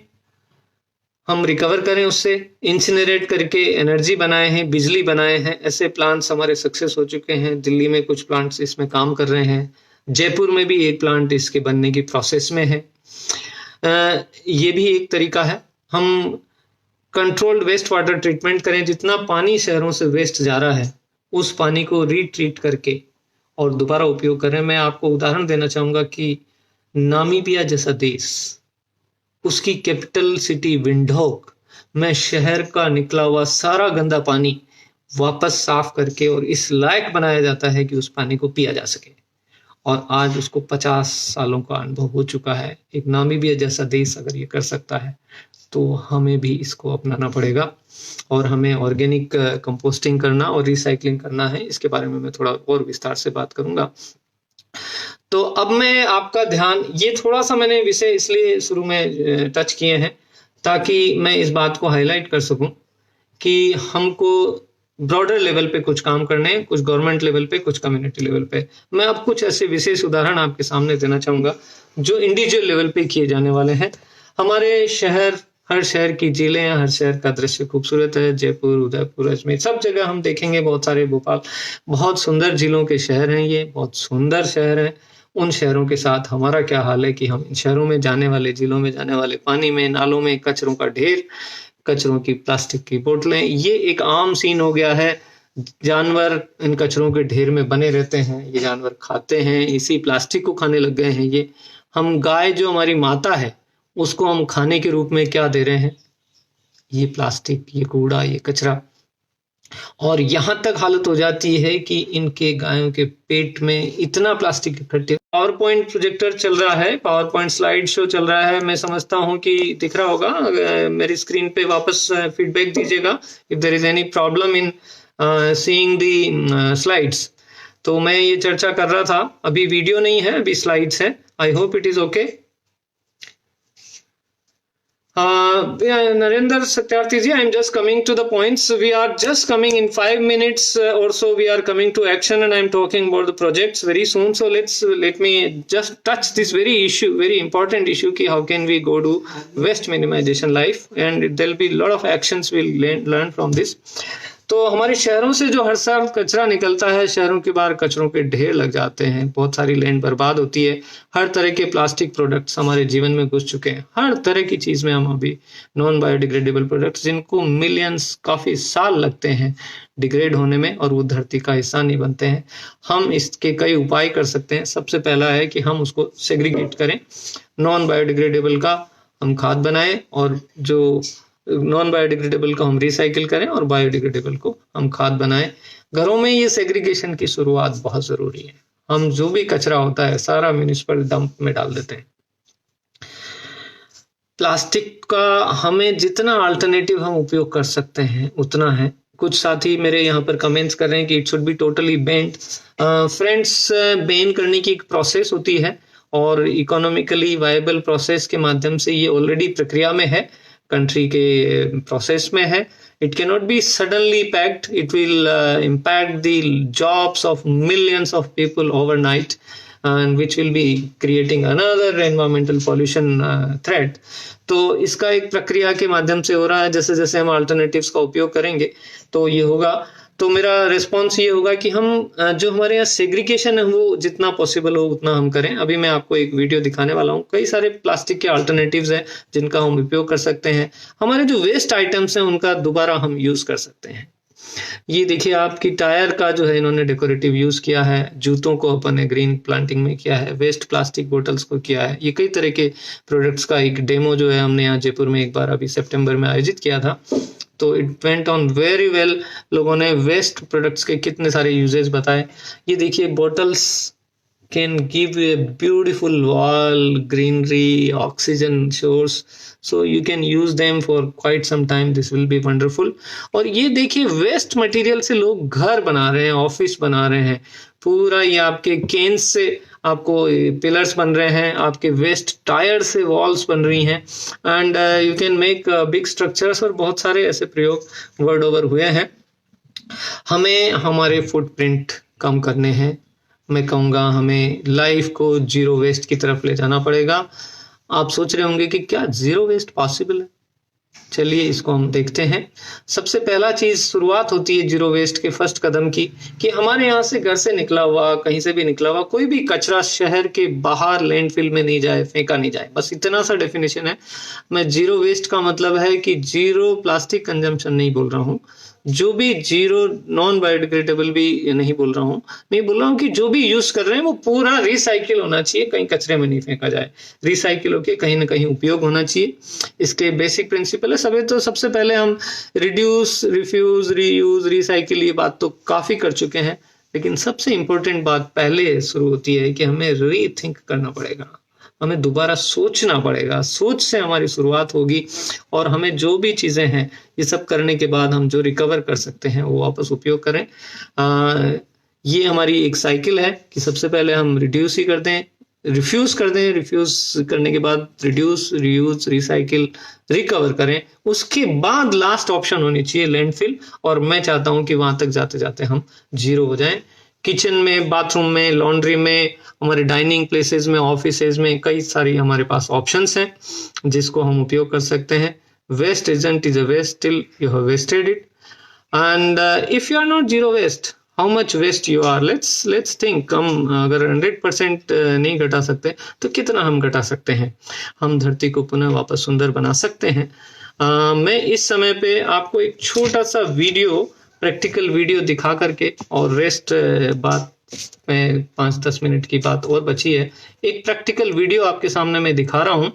हम रिकवर करें, उससे इंसिनरेट करके एनर्जी बनाए हैं, बिजली बनाए हैं। ऐसे प्लांट्स हमारे सक्सेस हो चुके हैं। दिल्ली में कुछ प्लांट्स इसमें काम कर रहे हैं। जयपुर में भी एक प्लांट इसके बनने की प्रोसेस में है। ये भी एक तरीका है। हम कंट्रोल्ड वेस्ट वाटर ट्रीटमेंट करें। जितना पानी शहरों से वेस्ट जा रहा है उस पानी को रीट्रीट करके और दोबारा उपयोग करें। मैं आपको उदाहरण देना चाहूंगा कि नामीबिया जैसा देश, उसकी कैपिटल सिटी विंडहोक में शहर का निकला हुआ सारा गंदा पानी वापस साफ करके और इस लायक बनाया जाता है कि उस पानी को पिया जा सके। और आज उसको 50 सालों का अनुभव हो चुका है। एक नामीबिया जैसा देश अगर ये कर सकता है तो हमें भी इसको अपनाना पड़ेगा और हमें ऑर्गेनिक कंपोस्टिंग करना और रिसाइकलिंग करना है। इसके बारे में मैं थोड़ा और विस्तार से बात करूंगा। तो अब मैं आपका ध्यान, ये थोड़ा सा मैंने विषय इसलिए शुरू में टच किए हैं ताकि मैं इस बात को हाईलाइट कर सकूं कि हमको ब्रॉडर लेवल पे कुछ काम करने हैं, कुछ गवर्नमेंट लेवल पे, कुछ कम्युनिटी लेवल पे। मैं अब कुछ ऐसे विशेष उदाहरण आपके सामने देना चाहूंगा जो इंडिविजुअल लेवल पे किए जाने वाले हैं। हमारे शहर हर शहर की झीलें हैं, हर शहर का दृश्य खूबसूरत है। जयपुर, उदयपुर, अजमेर सब जगह हम देखेंगे, बहुत सारे, भोपाल, बहुत सुंदर झीलों के शहर हैं ये, बहुत सुंदर शहर हैं। उन शहरों के साथ हमारा क्या हाल है कि हम इन शहरों में जाने वाले, झीलों में जाने वाले पानी में, नालों में कचरों का ढेर, कचरों की प्लास्टिक की बोतलें, ये एक आम सीन हो गया है। जानवर इन कचरों के ढेर में बने रहते हैं, ये जानवर खाते हैं, इसी प्लास्टिक को खाने लग गए हैं ये। हम गाय जो हमारी माता है, उसको हम खाने के रूप में क्या दे रहे हैं? ये प्लास्टिक, ये कूड़ा, ये कचरा। और यहाँ तक हालत हो जाती है कि इनके गायों के पेट में इतना प्लास्टिक इकट्ठे। पावर पॉइंट प्रोजेक्टर चल रहा है, पावर पॉइंट स्लाइड शो चल रहा है। मैं समझता हूँ कि दिख रहा होगा। मेरी स्क्रीन पे वापस फीडबैक दीजिएगा if there is any problem in seeing the slides. तो मैं ये चर्चा कर रहा था, अभी वीडियो नहीं है, अभी स्लाइड्स है। I hope it is okay. Narendra Satyarthi ji, I am just coming to the points. We are just coming in 5 minutes or so. We are coming to action, and I am talking about the projects very soon. So let me just touch this very important issue. Ki how can we go to waste minimization life, and there will be a lot of actions we'll learn from this. तो हमारे शहरों से जो हर साल कचरा निकलता है, शहरों के बाहर कचरों के ढेर लग जाते हैं, बहुत सारी लैंड बर्बाद होती है। हर तरह के प्लास्टिक प्रोडक्ट्स हमारे जीवन में घुस चुके हैं। हर तरह की चीज में हम अभी नॉन बायोडिग्रेडेबल प्रोडक्ट्स, जिनको मिलियंस, काफी साल लगते हैं डिग्रेड होने में, और वो धरती का हिस्सा नहीं बनते हैं। हम इसके कई उपाय कर सकते हैं। सबसे पहला है कि हम उसको सेग्रीगेट करें। नॉन बायोडिग्रेडेबल का हम खाद बनाएं, और जो नॉन बायोडिग्रेडेबल को हम रिसाइकिल करें, और बायोडिग्रेडेबल को हम खाद बनाएं। घरों में ये सेग्रीगेशन की शुरुआत बहुत जरूरी है। हम जो भी कचरा होता है सारा म्युनिसिपल डंप में डाल देते हैं। प्लास्टिक का हमें जितना अल्टरनेटिव हम उपयोग कर सकते हैं उतना है। कुछ साथी मेरे यहाँ पर कमेंट्स कर रहे हैं कि it should be totally band. Friends, ban करने की एक प्रोसेस होती है, और इकोनॉमिकली वायबल प्रोसेस के माध्यम से ये ऑलरेडी प्रक्रिया में है, कंट्री के प्रोसेस में है। It can not be suddenly packed, it will impact the jobs of millions of people overnight, and which will be creating another environmental pollution threat. तो इसका एक प्रक्रिया के माध्यम से हो रहा है। जैसे जैसे हम अल्टरनेटिव्स का उपयोग करेंगे तो ये होगा। तो मेरा रिस्पॉन्स ये होगा कि हम जो हमारे यहाँ सेग्रीगेशन है वो जितना पॉसिबल हो उतना हम करें। अभी मैं आपको एक वीडियो दिखाने वाला हूँ। कई सारे प्लास्टिक के अल्टरनेटिव्स हैं जिनका हम उपयोग कर सकते हैं। हमारे जो वेस्ट आइटम्स हैं उनका दोबारा हम यूज कर सकते हैं। ये देखिए, आपकी टायर का जो है इन्होंने डेकोरेटिव यूज किया है, जूतों को अपन ने ग्रीन प्लांटिंग में किया है, वेस्ट प्लास्टिक बोतल्स को किया है। ये कई तरह के प्रोडक्ट्स का एक डेमो जो है हमने यहाँ जयपुर में एक बार अभी सितंबर में आयोजित किया था। तो it went on very well. लोगों ने वेस्ट प्रोडक्ट्स के कितने सारे यूजेस बताए। ये देखिए, bottles can give you a beautiful wall, greenery, oxygen source, so you can use them for quite some time. This will be wonderful. और ये देखिए, वेस्ट मटेरियल से लोग घर बना रहे हैं, ऑफिस बना रहे हैं। पूरा ये आपके केन्स से आपको पिलर्स बन रहे हैं, आपके वेस्ट टायर से वॉल्स बन रही हैं, and you can make big structures. और बहुत सारे ऐसे प्रयोग वर्ल्ड ओवर हुए हैं। हमें हमारे फुटप्रिंट कम करने हैं। मैं कहूँगा हमें लाइफ को जीरो वेस्ट की तरफ ले जाना पड़ेगा। आप सोच रहे होंगे कि क्या जीरो वेस्ट पॉसिबल है? चलिए इसको हम देखते हैं। सबसे पहला चीज शुरुआत होती है जीरो वेस्ट के फर्स्ट कदम की, कि हमारे यहाँ से, घर से निकला हुआ, कहीं से भी निकला हुआ कोई भी कचरा शहर के बाहर लैंडफिल में नहीं जाए, फेंका नहीं जाए। बस इतना सा डेफिनेशन है। मैं जीरो वेस्ट का मतलब है कि जीरो प्लास्टिक कंजम्पशन नहीं बोल रहा हूँ, जो भी जीरो नॉन बायोडिग्रेडेबल भी नहीं बोल रहा हूँ। मैं बोल रहा हूँ कि जो भी यूज कर रहे हैं वो पूरा रिसाइकिल होना चाहिए, कहीं कचरे में नहीं फेंका जाए। रिसाइकिल होके कहीं ना कहीं उपयोग होना चाहिए। इसके बेसिक प्रिंसिपल है। सबसे पहले हम रिड्यूस, रिफ्यूज, रीयूज, रिसाइकिल, ये बात तो काफी कर चुके हैं, लेकिन सबसे इंपॉर्टेंट बात पहले शुरू होती है कि हमें रीथिंक करना पड़ेगा, हमें दोबारा सोचना पड़ेगा। सोच से हमारी शुरुआत होगी, और हमें जो भी चीजें हैं ये सब करने के बाद हम जो रिकवर कर सकते हैं वो वापस उपयोग करें। ये हमारी एक साइकिल है कि सबसे पहले हम रिड्यूस ही कर दें, रिफ्यूज कर दें, रिफ्यूज करने के बाद रिड्यूस, रीयूज, रिसाइकिल, रिकवर करें। उसके बाद लास्ट ऑप्शन होनी चाहिए लैंडफिल, और मैं चाहता हूं कि वहां तक जाते जाते हम जीरो हो जाएं। किचन में, बाथरूम में, लॉन्ड्री में, हमारे डाइनिंग प्लेसेस में, ऑफिसेज में कई सारी हमारे पास ऑप्शंस हैं जिसको हम उपयोग कर सकते हैं। waste isn't is a waste till you have wasted it. And if you are not zero waste, how much waste you are? Let's think. हम अगर 100% नहीं घटा सकते तो कितना हम घटा सकते हैं? हम धरती को पुनः वापस सुंदर बना सकते हैं। मैं इस समय पे आपको एक छोटा सा वीडियो, प्रैक्टिकल वीडियो दिखा करके, और रेस्ट बात में 5-10 मिनट की बात और बची है, एक प्रैक्टिकल वीडियो आपके सामने मैं दिखा रहा हूँ,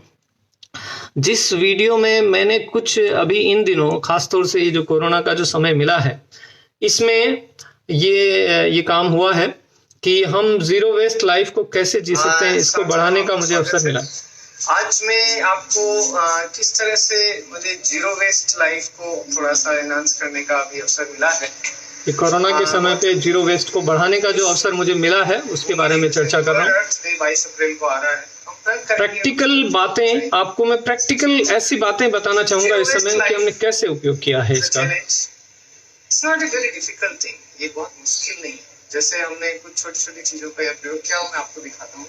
जिस वीडियो में मैंने कुछ अभी इन दिनों, खासतौर से ये जो कोरोना का जो समय मिला है, इसमें ये काम हुआ है कि हम जीरो वेस्ट लाइफ को कैसे जी सकते हैं, इसको बढ़ाने का मुझे अवसर मिला। आज मैं आपको किस तरह से मुझे जीरो वेस्ट लाइफ को थोड़ा सा एनहांस करने का भी अवसर मिला है। कि कोरोना के समय पे जीरो वेस्ट को बढ़ाने का जो अवसर मुझे मिला है, उसके बारे में चर्चा कर रहा हूँ। 22 अप्रैल को आ रहा है। प्रैक्टिकल बातें आपको मैं प्रैक्टिकल ऐसी बातें बताना चाहूंगा इस समय कि हमने कैसे उपयोग किया है इसका। It's not a very difficult thing, ये बहुत मुश्किल नहीं है। जैसे हमने कुछ छोटी छोटी चीजों का प्रयोग किया, मैं आपको दिखाता हूँ।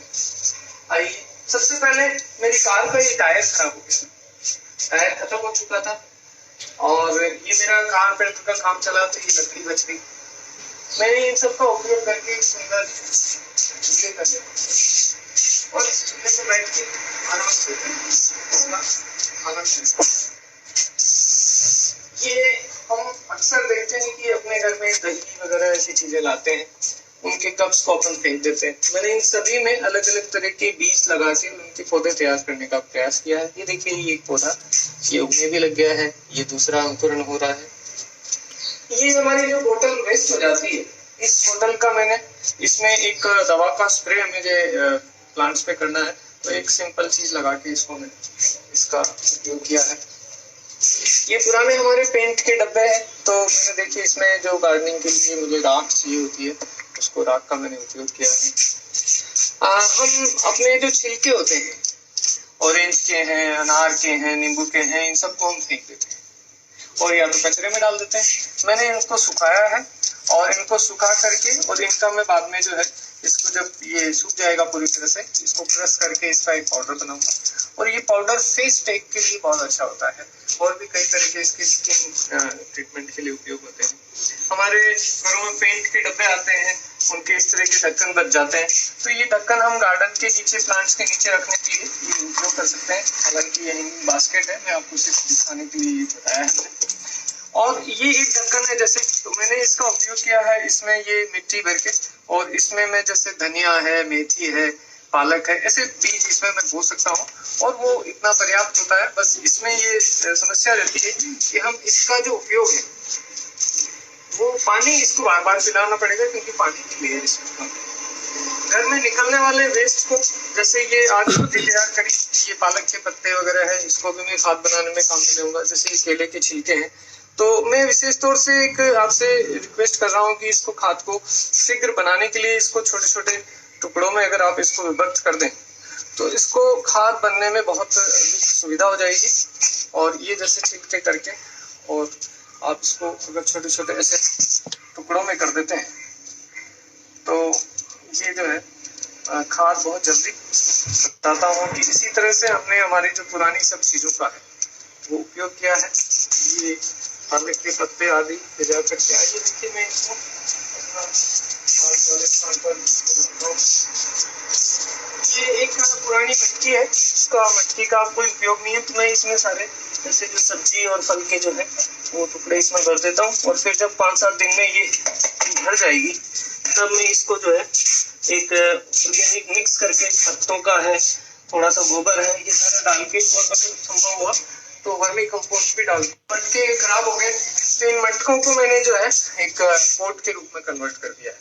आइए, सबसे पहले मेरी कार का ये टायर खराब हो गया, टायर खत्म हो चुका था, और ये मेरा कारपेंटर का काम चला, तो ये लकड़ी बच गई। मैंने इन सब का उपयोग करके एक सुंदर चूल्हे कर दिया, और इस चूल्हे पे बैठ के आराम से खाना खाना। ये हम अक्सर देखते हैं कि अपने घर में दही वगैरह ऐसी चीजें लाते हैं, उनके कप्स को अपन फेंक देते हैं। मैंने इन सभी में अलग अलग तरह के बीज लगा के उनके पौधे तैयार करने का प्रयास किया है। ये देखिए, ये एक पौधा ये उगने भी लग गया है, ये दूसरा अंकुरण हो रहा है। ये हमारी जो बोतल वेस्ट हो जाती है, इस बोतल का मैंने इसमें एक दवा का स्प्रे मुझे प्लांट्स पे करना है, तो एक सिंपल चीज लगा के इसको मैंने इसका उपयोग किया है। ये पुराने हमारे पेंट के डब्बे हैं, तो मैंने देखिए इसमें जो गार्डनिंग के लिए मुझे राख चाहिए होती है, उसको राख का मैंने उपयोग किया है। हम अपने जो छिलके होते हैं, ऑरेंज के हैं, अनार के हैं, नींबू के हैं, इन सबको हम फेंक देते हैं और या तो कचरे में डाल देते हैं। मैंने इनको सुखाया है, और इनको सुखा करके, और इनका मैं बाद में जो है इसको जब ये सूख जाएगा पूरी तरह से, इसको क्रश करके इसका एक पाउडर बनाऊंगा, और ये पाउडर फेस पैक के लिए बहुत अच्छा होता है, और भी कई तरह के इसके स्किन ट्रीटमेंट के लिए उपयोग होते हैं। हमारे घरों में पेंट के डब्बे आते हैं, उनके इस तरह के ढक्कन बच जाते हैं, तो ये ढक्कन हम गार्डन के नीचे, प्लांट्स के नीचे रखने के लिए ये उपयोग कर सकते हैं। हालांकि ये बास्केट है, मैं आपको सिर्फ दिखाने के लिए बताया है। और ये एक ढक्कन है, जैसे तो मैंने इसका उपयोग किया है, इसमें ये मिट्टी भर के, और इसमें मैं जैसे धनिया है, मेथी है, पालक है, ऐसे बीज इसमें मैं बो सकता हूँ, और वो इतना पर्याप्त होता है। बस इसमें ये समस्या रहती है कि हम इसका जो उपयोग है, वो पानी इसको बार बार पिलाना पड़ेगा, क्योंकि पानी की लेयर इसमें कम है। घर में निकलने वाले वेस्ट को, जैसे ये आज सब्जी तैयार करी, ये पालक के पत्ते वगैरह है, इसको भी मैं खाद बनाने में काम में लूंगा। जैसे ये केले के छिलके हैं, तो मैं विशेष तौर से एक आपसे रिक्वेस्ट कर रहा हूँ कि इसको खाद को शीघ्र बनाने के लिए इसको छोटे छोटे टुकड़ों में अगर आप इसको विभक्त कर दें, तो इसको खाद बनने में बहुत सुविधा हो जाएगी। और ये जैसे छिलके करके, और आप इसको अगर छोटे छोटे ऐसे टुकड़ों में कर देते हैं, तो ये जो है खाद बहुत जल्दी बताता हूँ कि इसी तरह से हमने हमारी जो पुरानी सब चीजों का है वो उपयोग किया है। ये पालक के पत्ते आदि भिजा करके, आइए देखिए मैं इसको वाले स्थान पर रखता हूँ। ये एक पुरानी मटकी है, इसका मटकी का कोई उपयोग नहीं है, तो मैं इसमें सारे जैसे जो सब्जी और फल के जो है वो टुकड़े इसमें भर देता हूँ, और फिर जब 5-7 दिन में ये भर जाएगी, तब मैं इसको जो है एक ऑर्गेनिक मिक्स करके, पत्तों का है, थोड़ा सा गोबर है, ये सारा डाल के, और अगर संभव हुआ तो वर्मी कंपोस्ट भी डाल। मटके खराब हो गए, तो इन मटकों को मैंने जो है एक पोट के रूप में कन्वर्ट कर दिया है।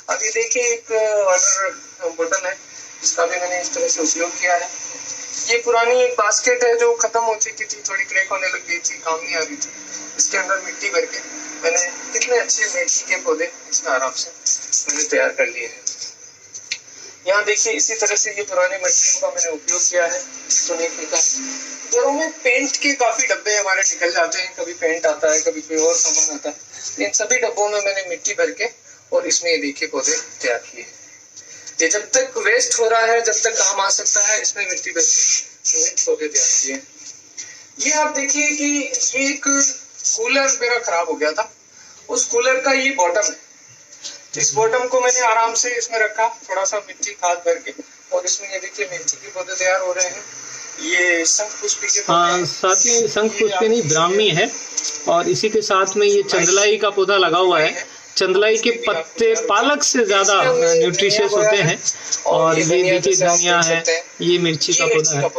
अब ये देखिए, एक वाटर बोतल है, इसका भी मैंने इस तरह से उपयोग किया है। ये पुरानी एक बास्केट है जो खत्म हो चुकी थी, थोड़ी क्रैक होने लग गई थी, काम नहीं आ रही थी। इसके अंदर मिट्टी भर के मैंने कितने अच्छे मेथी के पौधे इसमें आराम से मैंने तैयार कर लिए हैं। यहाँ देखिए, इसी तरह से ये पुराने मटकियों का मैंने उपयोग किया है, इसको नहीं फेंका। घरों में पेंट के काफी डब्बे हमारे निकल जाते हैं, कभी पेंट आता है, कभी कोई और सामान आता है। इन सभी डब्बों में मैंने मिट्टी भर के, और इसमें ये देखिए पौधे तैयार किए। ये जब तक वेस्ट हो रहा है, जब तक काम आ सकता है, इसमें मिट्टी भर के पौधे तैयार किए। ये आप देखिए कि ये एक कूलर मेरा खराब हो गया था, उस कूलर का ये बॉटम है। इस बॉटम को मैंने आराम से इसमें रखा, थोड़ा सा मिट्टी खाद भर के, और इसमें ये देखिए मिर्ची के पौधे तैयार हो रहे हैं। ये शंख पुष्पी के हाँ, साथ में शंख पुष्पी नहीं ब्राह्मी है, और इसी के साथ में ये चंदलाई का पौधा लगा हुआ है। चंदलाई के पत्ते पालक से ज्यादा न्यूट्रिशियस होते हैं। और ये देखिए धनिया है, ये मिर्ची का पौधा है।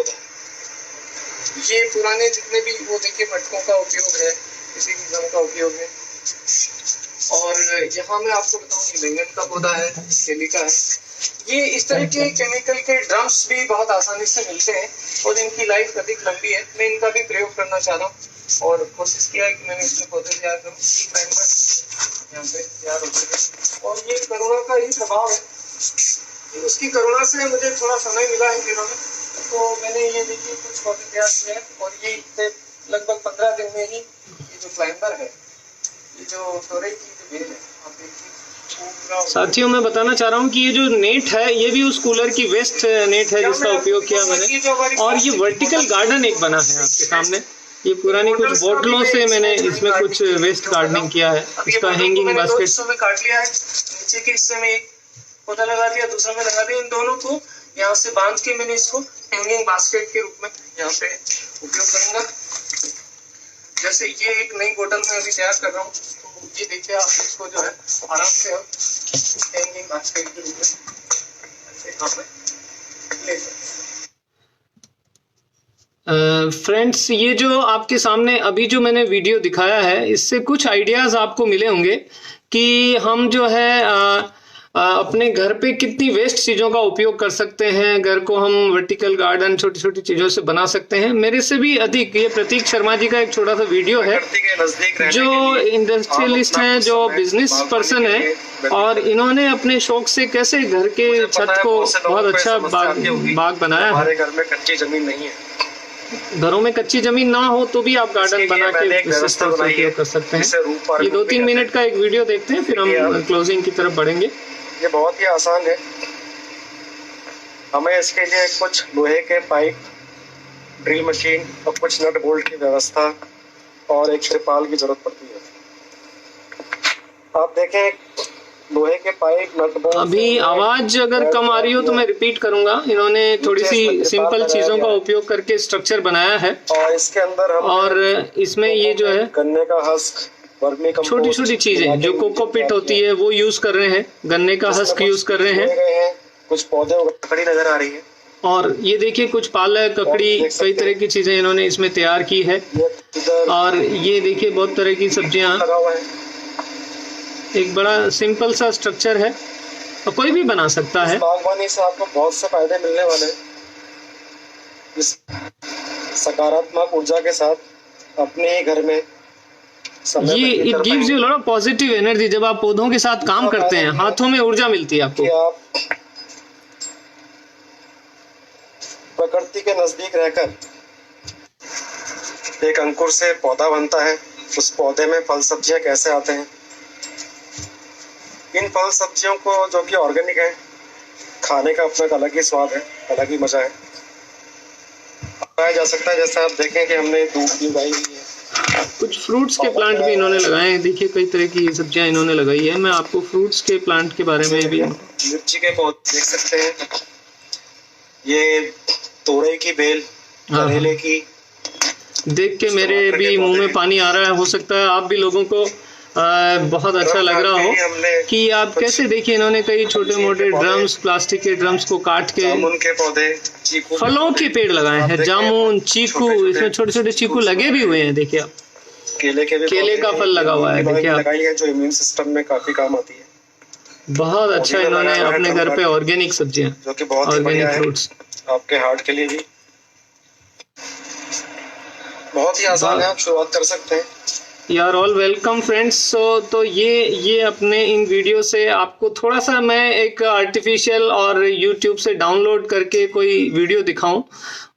ये पुराने जितने भी वो देखिए मटकों का उपयोग है, किसी भी गम का उपयोग है। और यहाँ मैं आपको बताऊँ ये बैंगन का पौधा है, केली का है। ये इस तरह के केमिकल के ड्रम्स भी बहुत आसानी से मिलते हैं और इनकी लाइफ अधिक लंबी है। मैं इनका भी प्रयोग करना चाह रहा हूँ और कोशिश किया है कि मैंने इसमें पौधे तैयार करूँ। यहाँ पे तैयार हो चुके और ये करुणा का ही प्रभाव है। उसकी करुणा से मुझे थोड़ा समय मिला है दिनों में, तो मैंने ये देखिए कुछ पौधे तैयार किए हैं और ये लगभग 15 दिन में ही ये जो क्लाइंबर है, ये जो तोरई की जो बेल है, आप देखिए। साथियों मैं बताना चाह रहा हूँ कि ये जो नेट है ये भी उस कूलर की वेस्ट नेट है जिसका उपयोग किया मैंने। और ये वर्टिकल गार्डन एक बना है आपके सामने। ये पुरानी कुछ बोतलों से मैंने इसमें कुछ वेस्ट गार्डनिंग किया है। इसका हैंगिंग बास्केट काट लिया है, नीचे के हिस्से में एक पौधा लगा दिया, दूसरा में लगा दिया। इन दोनों को यहाँ से बांध के मैंने इसको हैंगिंग बास्केट के रूप में यहाँ पे उपयोग करूंगा। जैसे ये एक नई बोतल में अभी तैयार कर रहा हूँ, तो ये देखिए आप इसको जो है आराम से हम हैंगिंग बास्केट के रूप में ऐसे यहाँ पे ले सकते हैं। फ्रेंड्स ये जो आपके सामने अभी जो मैंने वीडियो दिखाया है, इससे कुछ आइडियाज आपको मिले होंगे कि हम जो है अपने घर पे कितनी वेस्ट चीजों का उपयोग कर सकते हैं। घर को हम वर्टिकल गार्डन छोटी छोटी चीजों से बना सकते हैं। मेरे से भी अधिक ये प्रतीक शर्मा जी का एक छोटा सा वीडियो है, जो इंडस्ट्रियलिस्ट हैं, जो बिजनेस पर्सन है, और इन्होंने अपने शौक से कैसे घर के छत को बहुत अच्छा बाग बनाया है। हमारे घर में कच्ची जमीन नहीं है। घरों में कच्ची जमीन ना हो तो भी आप गार्डन बना के उपयोग कर सकते हैं। ये 2-3 मिनट का एक वीडियो देखते हैं, फिर हम क्लोजिंग की तरफ बढ़ेंगे। ये बहुत ही आसान है। हमें इसके लिए कुछ लोहे के पाइप, ड्रिल मशीन और कुछ नट बोल्ट की व्यवस्था और एक त्रिपाल की जरूरत पड़ती है। आप देखें लोहे के पाइप, नट बोल्ट। अभी आवाज अगर कम आ रही हो तो मैं रिपीट करूंगा। इन्होंने थोड़ी सी सिंपल चीजों का उपयोग करके स्ट्रक्चर बनाया है, और इसके अंदर हम और इसमें ये जो है गन्ने का हस्क, छोटी छोटी चीजें जो कोकोपीट होती है वो यूज कर रहे हैं, गन्ने का हस्क यूज कर रहे हैं। कुछ पौधे ककड़ी नजर आ रही है, और ये देखिए कुछ पालक, ककड़ी, कई तरह की चीजें इन्होंने इसमें तैयार की है। और ये देखिए बहुत तरह की सब्जियां। एक बड़ा सिंपल सा स्ट्रक्चर है और कोई भी बना सकता है। बागवानी से आपको बहुत से फायदे मिलने वाले हैं। इस सकारात्मक ऊर्जा के साथ अपने ही घर में ये it gives you lot of positive energy. जब आप पौधों के साथ काम करते हैं, हाथों में ऊर्जा मिलती है आपको। आप प्रकृति के नजदीक रहकर एक अंकुर से पौधा बनता है, उस पौधे में फल सब्जियां कैसे आते हैं। इन फल सब्जियों को जो कि ऑर्गेनिक है, खाने का अपना अलग ही स्वाद है, अलग ही मजा है। पाया जा सकता है। जैसे आप देखें कि हमने दूध भी उगाई हुई है, कुछ फ्रूट्स के प्लांट भी इन्होंने लगाए हैं। देखिए कई तरह की सब्जियां इन्होंने लगाई है। मैं आपको फ्रूट्स के प्लांट के बारे में भी, मिर्ची के पौधे देख सकते हैं, ये तोरई की बेल, करेले की। देख के मेरे भी मुंह में पानी आ रहा है। हो सकता है आप भी लोगों को बहुत अच्छा लग रहा हो कि आप कैसे, देखिए इन्होंने कई छोटे मोटे ड्रम्स, प्लास्टिक के ड्रम्स को काट के के पौधे, फलों के पेड़ लगाए हैं। जामुन, चीकू, इसमें छोटे छोटे चीकू लगे भी हुए हैं। देखिए आप, केले का फल लगा हुआ है। देखिए आप, लगाई है जो इम्यून सिस्टम में काफी काम आती है। बहुत अच्छा इन्होंने अपने घर पे ऑर्गेनिक सब्जियां, जो कि बहुत ही बढ़िया है फ्रूट्स, आपके हार्ट के लिए भी बहुत ही आसान है। आप शुरुआत कर सकते हैं। You are all welcome friends. So तो ये अपने इन वीडियो से आपको थोड़ा सा मैं एक आर्टिफिशियल और यूट्यूब से डाउनलोड करके कोई वीडियो दिखाऊं,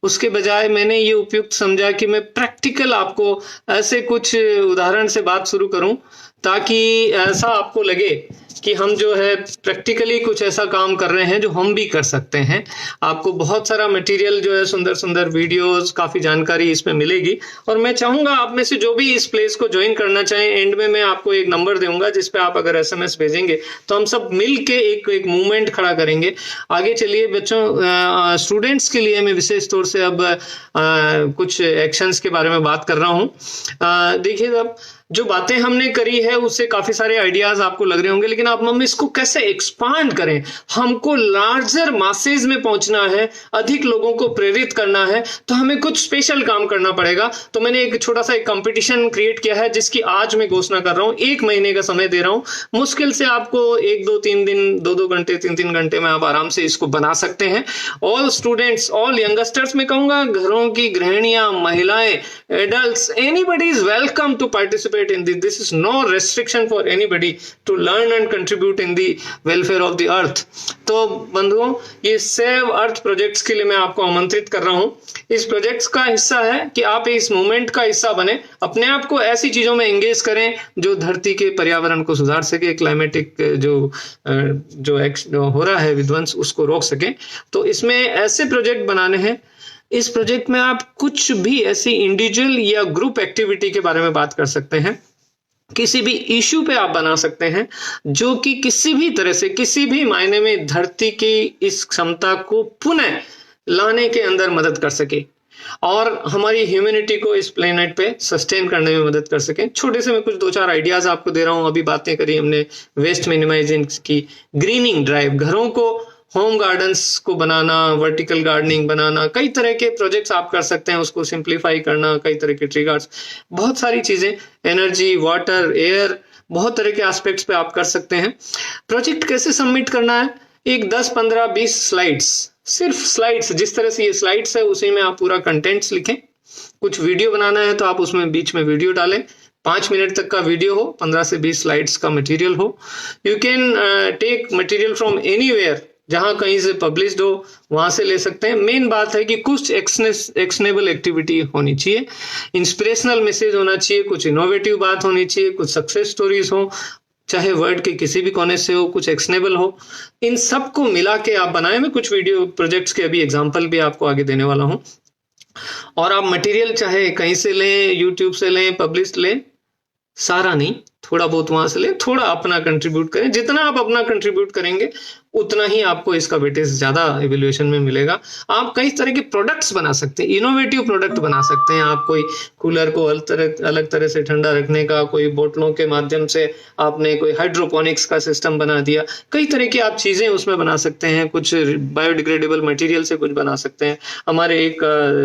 उसके बजाय मैंने ये उपयुक्त समझा कि मैं प्रैक्टिकल आपको ऐसे कुछ उदाहरण से बात शुरू करूं, ताकि ऐसा आपको लगे कि हम जो है प्रैक्टिकली कुछ ऐसा काम कर रहे हैं जो हम भी कर सकते हैं। आपको बहुत सारा मटेरियल जो है, सुंदर सुंदर वीडियोस, काफी जानकारी इसमें मिलेगी। और मैं चाहूंगा आप में से जो भी इस प्लेस को ज्वाइन करना चाहें, एंड में मैं आपको एक नंबर दूंगा जिस पे आप अगर SMS भेजेंगे तो हम सब मिल के एक मूवमेंट खड़ा करेंगे। आगे चलिए बच्चों, स्टूडेंट्स के लिए मैं विशेष तौर से अब कुछ एक्शंस के बारे में बात कर रहा हूं। देखिए, अब जो बातें हमने करी है उससे काफी सारे आइडियाज आपको लग रहे होंगे, लेकिन अब हम इसको कैसे एक्सपांड करें। हमको लार्जर मासेज में पहुंचना है, अधिक लोगों को प्रेरित करना है, तो हमें कुछ स्पेशल काम करना पड़ेगा। तो मैंने एक छोटा सा एक कंपटीशन क्रिएट किया है जिसकी आज मैं घोषणा कर रहा हूं। 1 महीने का समय दे रहा हूं। मुश्किल से आपको 1-2-3 दिन, 2-2 घंटे, 3-3 घंटे में आप आराम से इसको बना सकते हैं। ऑल स्टूडेंट्स, ऑल यंगस्टर्स, मैं कहूंगा घरों की गृहिणियां, महिलाएं, adults, anybody is welcome to participate in this. This is no restriction for anybody to learn and contribute in the welfare of the earth. तो बंधुओं, ये सेव अर्थ प्रोजेक्ट्स के लिए मैं आपको आमंत्रित कर रहा हूं। इस प्रोजेक्ट्स का हिस्सा है कि आप इस मूवमेंट का हिस्सा बने, अपने आप को ऐसी चीजों में एंगेज करें जो धरती के पर्यावरण को सुधार सके, क्लाइमेटिक जो हो रहा है विध्वंस, उसको रोक सके। तो इसमें ऐसे प्रोजेक्ट बनाने हैं। इस प्रोजेक्ट में आप कुछ भी ऐसी इंडिविजुअल या ग्रुप एक्टिविटी के बारे में बात कर सकते हैं। किसी भी इश्यू पे आप बना सकते हैं जो कि किसी भी तरह से, किसी भी मायने में धरती की इस क्षमता को पुनः लाने के अंदर मदद कर सके और हमारी ह्यूमैनिटी को इस प्लेनेट पे सस्टेन करने में मदद कर सके। छोटे से मैं कुछ 2-4 आइडियाज आपको दे रहा हूं। अभी बातें करी हमने वेस्ट मिनिमाइजिंग की, ग्रीनिंग ड्राइव, घरों को होम गार्डन्स को बनाना, वर्टिकल गार्डनिंग बनाना, कई तरह के प्रोजेक्ट्स आप कर सकते हैं, उसको सिंप्लीफाई करना, कई तरह के ट्री गार्ड्स, बहुत सारी चीजें, एनर्जी, वाटर, एयर, बहुत तरह के एस्पेक्ट्स पे आप कर सकते हैं। प्रोजेक्ट कैसे सबमिट करना है? एक 10, 15, 20 स्लाइड्स, सिर्फ स्लाइड्स, जिस तरह से ये स्लाइड्स है उसी में आप पूरा कंटेंट्स लिखें। कुछ वीडियो बनाना है तो आप उसमें बीच में वीडियो डालें, 5 मिनट तक का वीडियो हो, 15 से 20 स्लाइड्स का मटेरियल हो। You can take material from anywhere, जहां कहीं से पब्लिश्ड हो वहां से ले सकते हैं। मेन बात है कि कुछ एक्शनेबल एक्टिविटी होनी चाहिए, इंस्पिरेशनल मैसेज होना चाहिए, कुछ इनोवेटिव बात होनी चाहिए, कुछ सक्सेस स्टोरीज हो, चाहे वर्ल्ड के किसी भी कोने से हो, कुछ एक्शनेबल हो। इन सबको मिला के आप बनाए। मैं कुछ वीडियो प्रोजेक्ट्स के अभी एग्जाम्पल भी आपको आगे देने वाला हूं। और आप मटेरियल चाहे कहीं से लें, यूट्यूब से लें, पब्लिश्ड लें, सारा नहीं, थोड़ा बहुत वहां से ले, थोड़ा अपना कंट्रीब्यूट करें। जितना आप अपना कंट्रीब्यूट करेंगे उतना ही आपको इसका वेटेज ज्यादा इवैल्यूएशन में मिलेगा। आप कई तरह के प्रोडक्ट्स बना सकते हैं, इनोवेटिव प्रोडक्ट बना सकते हैं। आप कोई कूलर को अलग तरह से ठंडा रखने का, कोई बोतलों के माध्यम से आपने कोई हाइड्रोपोनिक्स का सिस्टम बना दिया, कई तरह की आप चीजें उसमें बना सकते हैं। कुछ बायोडिग्रेडेबल मटेरियल से कुछ बना सकते हैं। हमारे एक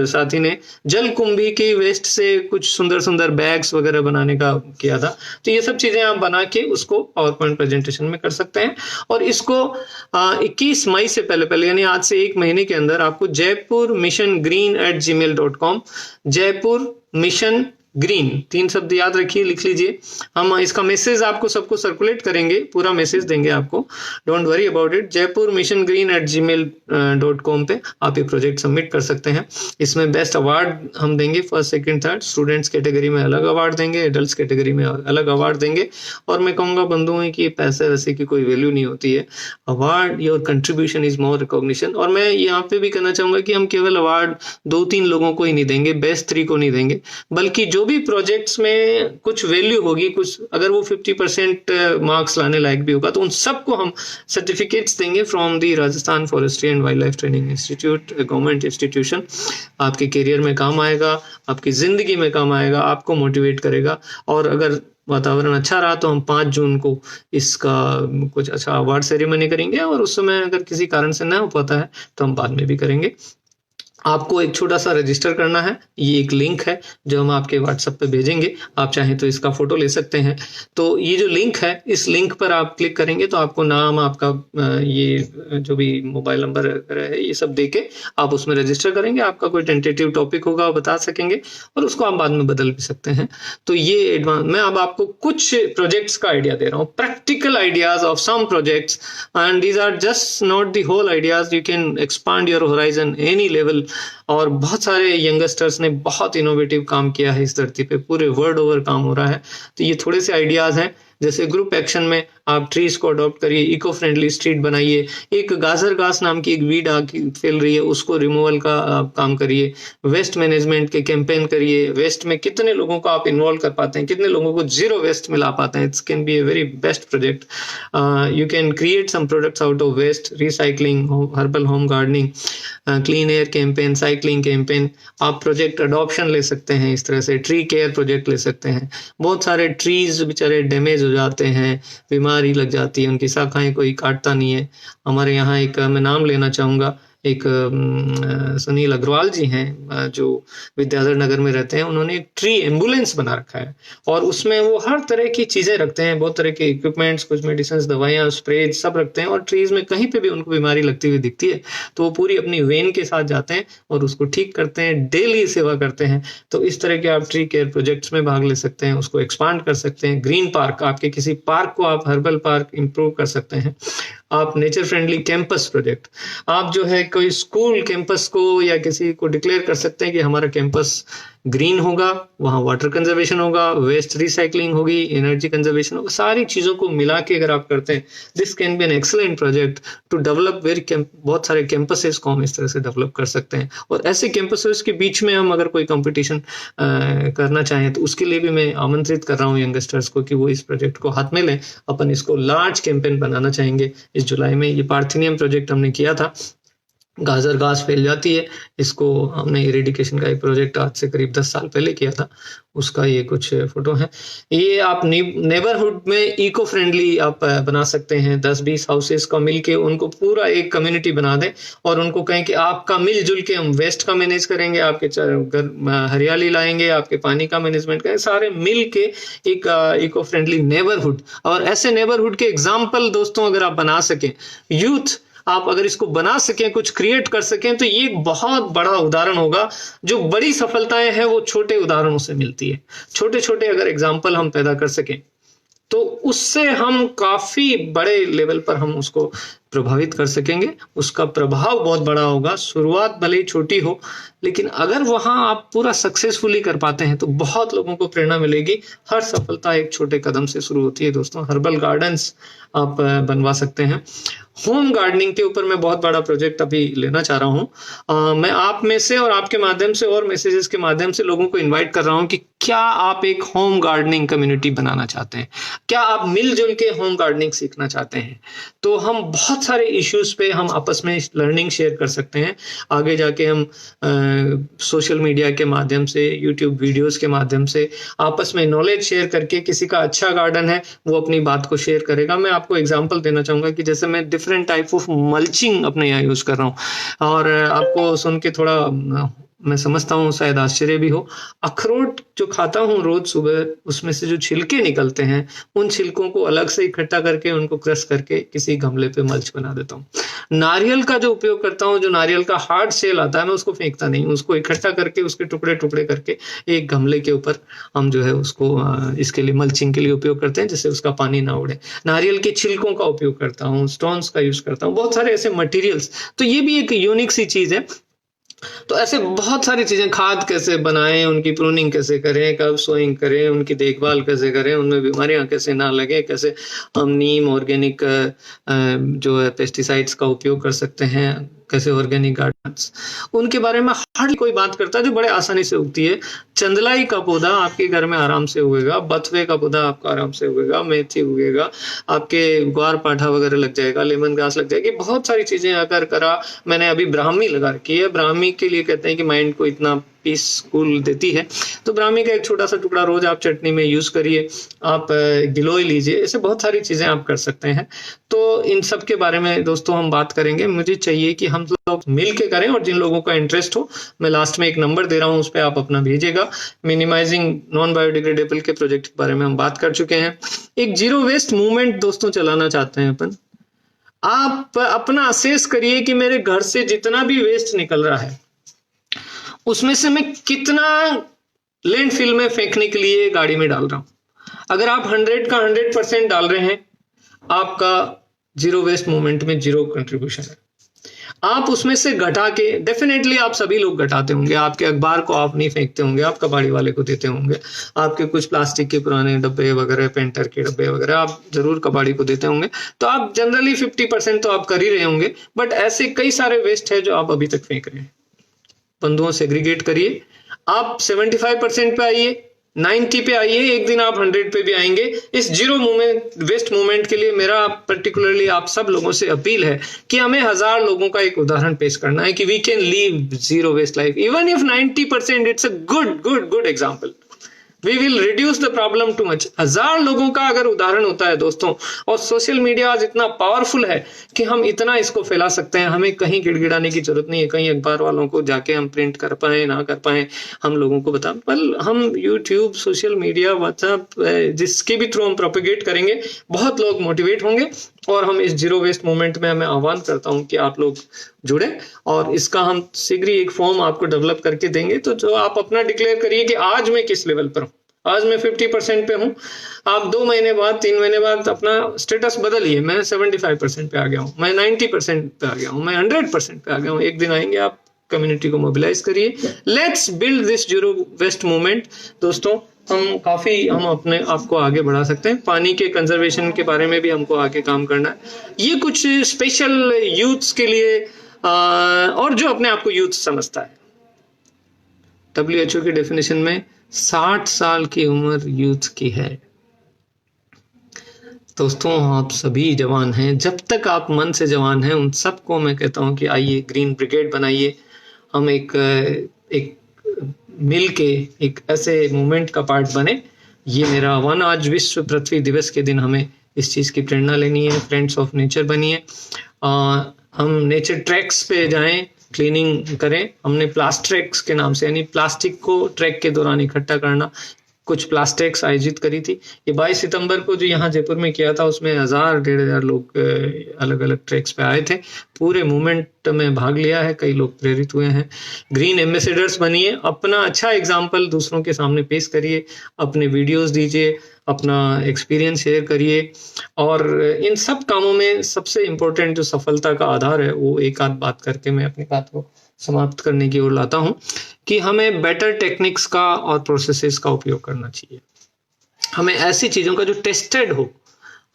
साथी ने जल कुंभी की वेस्ट से कुछ सुंदर सुंदर बैग्स वगैरह बनाने का किया था। तो ये सब चीजें आप बना के उसको पावर पॉइंट प्रेजेंटेशन में कर सकते हैं। और इसको 21 मई से पहले यानी आज से 1 महीने के अंदर आपको jaipurmissiongreen@gmail.com, जयपुर मिशन ग्रीन, 3 शब्द याद रखिए, लिख लीजिए। हम इसका मैसेज आपको सबको सर्कुलेट करेंगे, पूरा मैसेज देंगे आपको, don't worry about it. jaipurmissiongreen@gmail.com पे आप ये प्रोजेक्ट सबमिट कर सकते हैं। इसमें बेस्ट अवार्ड हम देंगे, 1st, 2nd, 3rd। Students category में अलग अवार्ड देंगे, एडल्ट्स कैटेगरी में अलग अवार्ड देंगे। और मैं कहूंगा बंधुओं कि पैसे वैसे की कोई वैल्यू नहीं होती है। Award, your contribution is more recognition. और मैं यहाँ पे भी कहना चाहूंगा कि हम केवल अवार्ड 2-3 लोगों को ही नहीं देंगे, बेस्ट 3 को नहीं देंगे, बल्कि जो भी प्रोजेक्ट्स में कुछ वैल्यू होगी, कुछ अगर वो 50% मार्क्स लाने लायक भी होगा, तो उन सबको हम सर्टिफिकेट्स देंगे from the Rajasthan forestry and wild life training institute, government institution. आपके करियर में काम आएगा, आपकी जिंदगी में काम आएगा, आपको मोटिवेट करेगा। और अगर वातावरण अच्छा रहा तो हम 5 जून को इसका कुछ अच्छा अवार्ड सेरेमनी करेंगे। और उस समय अगर किसी कारण से ना हो पाता है तो हम बाद में भी करेंगे। आपको एक छोटा सा रजिस्टर करना है। ये एक लिंक है जो हम आपके व्हाट्सएप पे भेजेंगे, आप चाहें तो इसका फोटो ले सकते हैं। तो ये जो लिंक है, इस लिंक पर आप क्लिक करेंगे तो आपको नाम, आपका ये जो भी मोबाइल नंबर है, ये सब देके आप उसमें रजिस्टर करेंगे। आपका कोई टेंटेटिव टॉपिक होगा वो बता सकेंगे और उसको आप बाद में बदल भी सकते हैं। तो ये एडवांस, मैं अब आपको कुछ प्रोजेक्ट्स का आइडिया दे रहा हूँ, practical ideas of some projects, and these are just not the whole ideas. You can expand your horizon any level. और बहुत सारे यंगस्टर्स ने बहुत इनोवेटिव काम किया है इस धरती पे, पूरे वर्ल्ड ओवर काम हो रहा है। तो ये थोड़े से आइडियाज हैं। जैसे ग्रुप एक्शन में आप ट्रीज को अडॉप्ट करिए, इको फ्रेंडली स्ट्रीट बनाइए, एक गाजर घास नाम की एक वीड फैल रही है उसको रिमूवल का काम करिए, वेस्ट मैनेजमेंट के कैंपेन करिए, वेस्ट में कितने लोगों को आप इन्वॉल्व कर पाते हैं, कितने लोगों को जीरो वेस्ट में ला पाते हैं, it's can be a very best project. You can create some products out of waste, recycling, herbal home gardening, clean air campaign, cycling campaign. आप प्रोजेक्ट अडॉप्शन ले सकते हैं, इस तरह से ट्री केयर प्रोजेक्ट ले सकते हैं. बहुत सारे ट्रीज बेचारे डैमेज हो जाते हैं, बीमारी लग जाती है, उनकी शाखाएं कोई काटता नहीं है. हमारे यहाँ एक, मैं नाम लेना चाहूँगा, एक सुनील अग्रवाल जी हैं जो विद्याधर नगर में रहते हैं, उन्होंने एक ट्री एम्बुलेंस बना रखा है और उसमें वो हर तरह की चीजें रखते हैं, बहुत तरह के इक्विपमेंट्स, कुछ मेडिसिन, दवाइयाँ, स्प्रे सब रखते हैं और ट्रीज में कहीं पे भी उनको बीमारी लगती हुई दिखती है तो वो पूरी अपनी वेन के साथ जाते हैं और उसको ठीक करते हैं, डेली सेवा करते हैं. तो इस तरह के आप ट्री केयर प्रोजेक्ट्स में भाग ले सकते हैं, उसको एक्सपांड कर सकते हैं. ग्रीन पार्क, आपके किसी पार्क को आप हर्बल पार्क इंप्रूव कर सकते हैं. आप नेचर फ्रेंडली कैंपस प्रोजेक्ट, आप जो है कोई स्कूल कैंपस को या किसी को डिक्लेयर कर सकते हैं कि हमारा कैंपस ग्रीन होगा, वहाँ वाटर कंजर्वेशन होगा, वेस्ट रिसाइकलिंग होगी, एनर्जी कंजर्वेशन होगा. सारी चीजों को मिला के अगर आप करते हैं, this can be an excellent project to develop very बहुत सारे कैंपसेस को हम इस तरह से डेवलप कर सकते हैं. और ऐसे कैंपसेस के बीच में हम अगर कोई कंपटीशन करना चाहें तो उसके लिए भी मैं आमंत्रित कर रहा हूँ यंगस्टर्स को कि वो इस प्रोजेक्ट को हाथ में लें. अपन इसको लार्ज कैंपेन बनाना चाहेंगे इस जुलाई में. ये पार्थिनियम प्रोजेक्ट हमने किया था, गाजर घास फैल जाती है, इसको हमने इरेडिकेशन का एक प्रोजेक्ट आज से करीब 10 साल पहले किया था, उसका ये कुछ फोटो है. ये आप नेबरहुड में इको फ्रेंडली आप बना सकते हैं. 10-20 हाउसेस का मिलके उनको पूरा एक कम्युनिटी बना दें और उनको कहें कि आपका मिलजुल के हम वेस्ट का मैनेज करेंगे, आपके घर हरियाली लाएंगे, आपके पानी का मैनेजमेंट करेंगे, सारे मिल के एक इको फ्रेंडली नेबरहुड. और ऐसे नेबरहुड के एग्जाम्पल दोस्तों अगर आप बना सकें, यूथ आप अगर इसको बना सकें, कुछ क्रिएट कर सकें, तो ये एक बहुत बड़ा उदाहरण होगा. जो बड़ी सफलताएं हैं वो छोटे उदाहरणों से मिलती है. छोटे छोटे अगर एग्जाम्पल हम पैदा कर सकें तो उससे हम काफी बड़े लेवल पर हम उसको प्रभावित कर सकेंगे. उसका प्रभाव बहुत बड़ा होगा. शुरुआत भले ही छोटी हो, लेकिन अगर वहां आप पूरा सक्सेसफुली कर पाते हैं तो बहुत लोगों को प्रेरणा मिलेगी. हर सफलता एक छोटे कदम से शुरू होती है दोस्तों. हर्बल गार्डन्स आप बनवा सकते हैं. होम गार्डनिंग के ऊपर मैं बहुत बड़ा प्रोजेक्ट अभी लेना चाह रहा हूं. मैं आप में से और आपके माध्यम से और मैसेजेस के माध्यम से लोगों को इनवाइट कर रहा हूं कि क्या आप एक होम गार्डनिंग कम्युनिटी बनाना चाहते हैं, क्या आप मिलजुल के होम गार्डनिंग सीखना चाहते हैं, तो हम बहुत सारे इश्यूज पे हम आपस में लर्निंग शेयर कर सकते हैं. आगे जाके हम सोशल मीडिया के माध्यम से, यूट्यूब वीडियोस के माध्यम से आपस में नॉलेज शेयर करके, किसी का अच्छा गार्डन है वो अपनी बात को शेयर करेगा. मैं आपको एग्जांपल देना चाहूंगा कि जैसे मैं डिफरेंट टाइप ऑफ मल्चिंग अपने यहाँ यूज कर रहा हूँ और आपको सुन के थोड़ा मैं समझता हूँ शायद आश्चर्य भी हो. अखरोट जो खाता हूँ रोज सुबह, उसमें से जो छिलके निकलते हैं, उन छिलकों को अलग से इकट्ठा करके उनको क्रश करके किसी गमले पे मल्च बना देता हूँ. नारियल का जो उपयोग करता हूँ, जो नारियल का हार्ड सेल आता है, मैं उसको फेंकता नहीं हूँ, उसको इकट्ठा करके उसके टुकड़े टुकड़े करके एक गमले के ऊपर हम जो है उसको इसके लिए मल्चिंग के लिए उपयोग करते हैं, जिससे उसका पानी ना उड़े. नारियल के छिलकों का उपयोग करता हूँ, स्टोन्स का यूज करता हूँ, बहुत सारे ऐसे मटेरियल्स. तो ये भी एक यूनिक सी चीज है. तो ऐसे बहुत सारी चीजें, खाद कैसे बनाएं, उनकी प्रूनिंग कैसे करें, कब सोइंग करें, उनकी देखभाल कैसे करें, उनमें बीमारियां कैसे ना लगे, कैसे हम नीम ऑर्गेनिक जो है पेस्टिसाइड्स का उपयोग कर सकते हैं, कैसे ऑर्गेनिक गार्डन्स, उनके बारे में हर कोई बात करता है जो बड़े आसानी से उगती है. चंदलाई का पौधा आपके घर में आराम से उगेगा, बथवे का पौधा आपका आराम से उगेगा, मेथी उगेगा, आपके ग्वार पाठा वगैरह लग जाएगा, लेमन ग्रास लग जाएगी. बहुत सारी चीजें अगर करा. मैंने अभी ब्राह्मी लगा रखी है. ब्राह्मी के लिए कहते हैं कि माइंड को इतना पीसफुल देती है, तो ब्राह्मी का एक छोटा सा टुकड़ा रोज आप चटनी में यूज करिए, आप गिलोय लीजिए. ऐसे बहुत सारी चीजें आप कर सकते हैं. तो इन सब के बारे में दोस्तों हम बात करेंगे. मुझे चाहिए कि हम लोग मिल के करें और जिन लोगों का इंटरेस्ट हो, मैं लास्ट में एक नंबर दे रहा हूं, उस पर आप अपना भेजिएगा. मिनिमाइजिंग नॉन बायोडिग्रेडेबल के प्रोजेक्ट के बारे में हम बात कर चुके हैं. एक जीरो वेस्ट मूवमेंट दोस्तों चलाना चाहते हैं अपन. आप अपना असेस करिए कि मेरे घर से जितना भी वेस्ट निकल रहा है उसमें से मैं कितना लैंडफिल में फेंकने के लिए गाड़ी में डाल रहा हूं. अगर आप 100 का 100% डाल रहे हैं, आपका जीरो वेस्ट मूवमेंट में जीरो कंट्रीब्यूशन है. आप उसमें से घटा के, डेफिनेटली आप सभी लोग घटाते होंगे, आपके अखबार को आप नहीं फेंकते होंगे, आप कबाड़ी वाले को देते होंगे, आपके कुछ प्लास्टिक के पुराने डब्बे वगैरह, पेंटर के डब्बे वगैरह आप जरूर कबाड़ी को देते होंगे, तो आप जनरली 50% तो आप कर ही रहे होंगे। बट ऐसे कई सारे वेस्ट है जो आप अभी तक फेंक रहे हैं। बंधुओं सेग्रीगेट करिए, आप 75% पे आइए, 90 पे आइए, एक दिन आप 100 पे भी आएंगे। इस जीरो वेस्ट मूवमेंट के लिए मेरा पर्टिकुलरली आप सब लोगों से अपील है कि हमें 1000 लोगों का एक उदाहरण पेश करना है कि we can live zero waste life, even if 90%, it's a good example, we will reduce the problem too much. 1000 लोगों का अगर उदाहरण होता है दोस्तों, और सोशल मीडिया आज इतना पावरफुल है कि हम इतना इसको फैला सकते हैं, हमें कहीं गिड़गिड़ाने की जरूरत नहीं है, कहीं अखबार वालों को जाके हम प्रिंट कर पाए ना कर पाए, हम लोगों को बता, बल हम यूट्यूब, सोशल मीडिया, व्हाट्सएप, जिसके भी थ्रू हम प्रोपेगेट करेंगे, बहुत लोग मोटिवेट होंगे। और हम इस जीरो वेस्ट मूवमेंट में मैं आह्वान करता हूं कि आप लोग जुड़े, और इसका हम शीघ्र एक फॉर्म आपको डेवलप करके देंगे। तो जो आप अपना डिक्लेयर करिए कि आज मैं किस लेवल पर हूं, आज मैं 50% पे हूं। आप 2 महीने बाद, 3 महीने बाद अपना स्टेटस बदलिए, मैं 75% पे आ गया हूं, मैं 90% पे आ गया हूं, मैं 100% पे आ गया हूं। एक दिन आएंगे, आप कम्युनिटी को मोबिलाइज करिए। Let's build this zero waste movement. दोस्तों हम अपने आप को आगे बढ़ा सकते हैं। पानी के कंजर्वेशन के बारे में भी हमको आगे काम करना है। ये कुछ स्पेशल यूथ्स के लिए, और जो अपने आप को यूथ समझता है, WHO की डेफिनेशन में 60 साल की उम्र यूथ की है। दोस्तों आप सभी जवान हैं, जब तक आप मन से जवान हैं, उन सबको मैं कहता हूं कि आइए ग्रीन ब्रिगेड बनाइए। हम एक मिल के एक ऐसे मूवमेंट का पार्ट बने। ये मेरा आह्वान। आज विश्व पृथ्वी दिवस के दिन हमें इस चीज़ की प्रेरणा लेनी है। फ्रेंड्स ऑफ नेचर बनिए। हम नेचर ट्रैक्स पे जाएं, क्लीनिंग करें। हमने प्लास्ट्रैक्स के नाम से, यानी प्लास्टिक को ट्रैक के दौरान इकट्ठा करना, कुछ प्लास्टिक्स आयोजित करी थी। ये 22 सितंबर को जो यहाँ जयपुर में किया था, उसमें 1000-1500 लोग अलग अलग ट्रैक्स पे आए थे। पूरे मूवमेंट में भाग लिया है, कई लोग प्रेरित हुए हैं। ग्रीन एम्बेसडर्स बनिए, अपना अच्छा एग्जाम्पल दूसरों के सामने पेश करिए, अपने वीडियोस दीजिए, अपना एक्सपीरियंस शेयर करिए। और इन सब कामों में सबसे इम्पोर्टेंट जो सफलता का आधार है, वो एक आध बात करके मैं अपनी बात को समाप्त करने की ओर लाता हूं कि हमें बेटर टेक्निक्स का और प्रोसेसेस का उपयोग करना चाहिए। हमें ऐसी चीज़ों का जो टेस्टेड हो,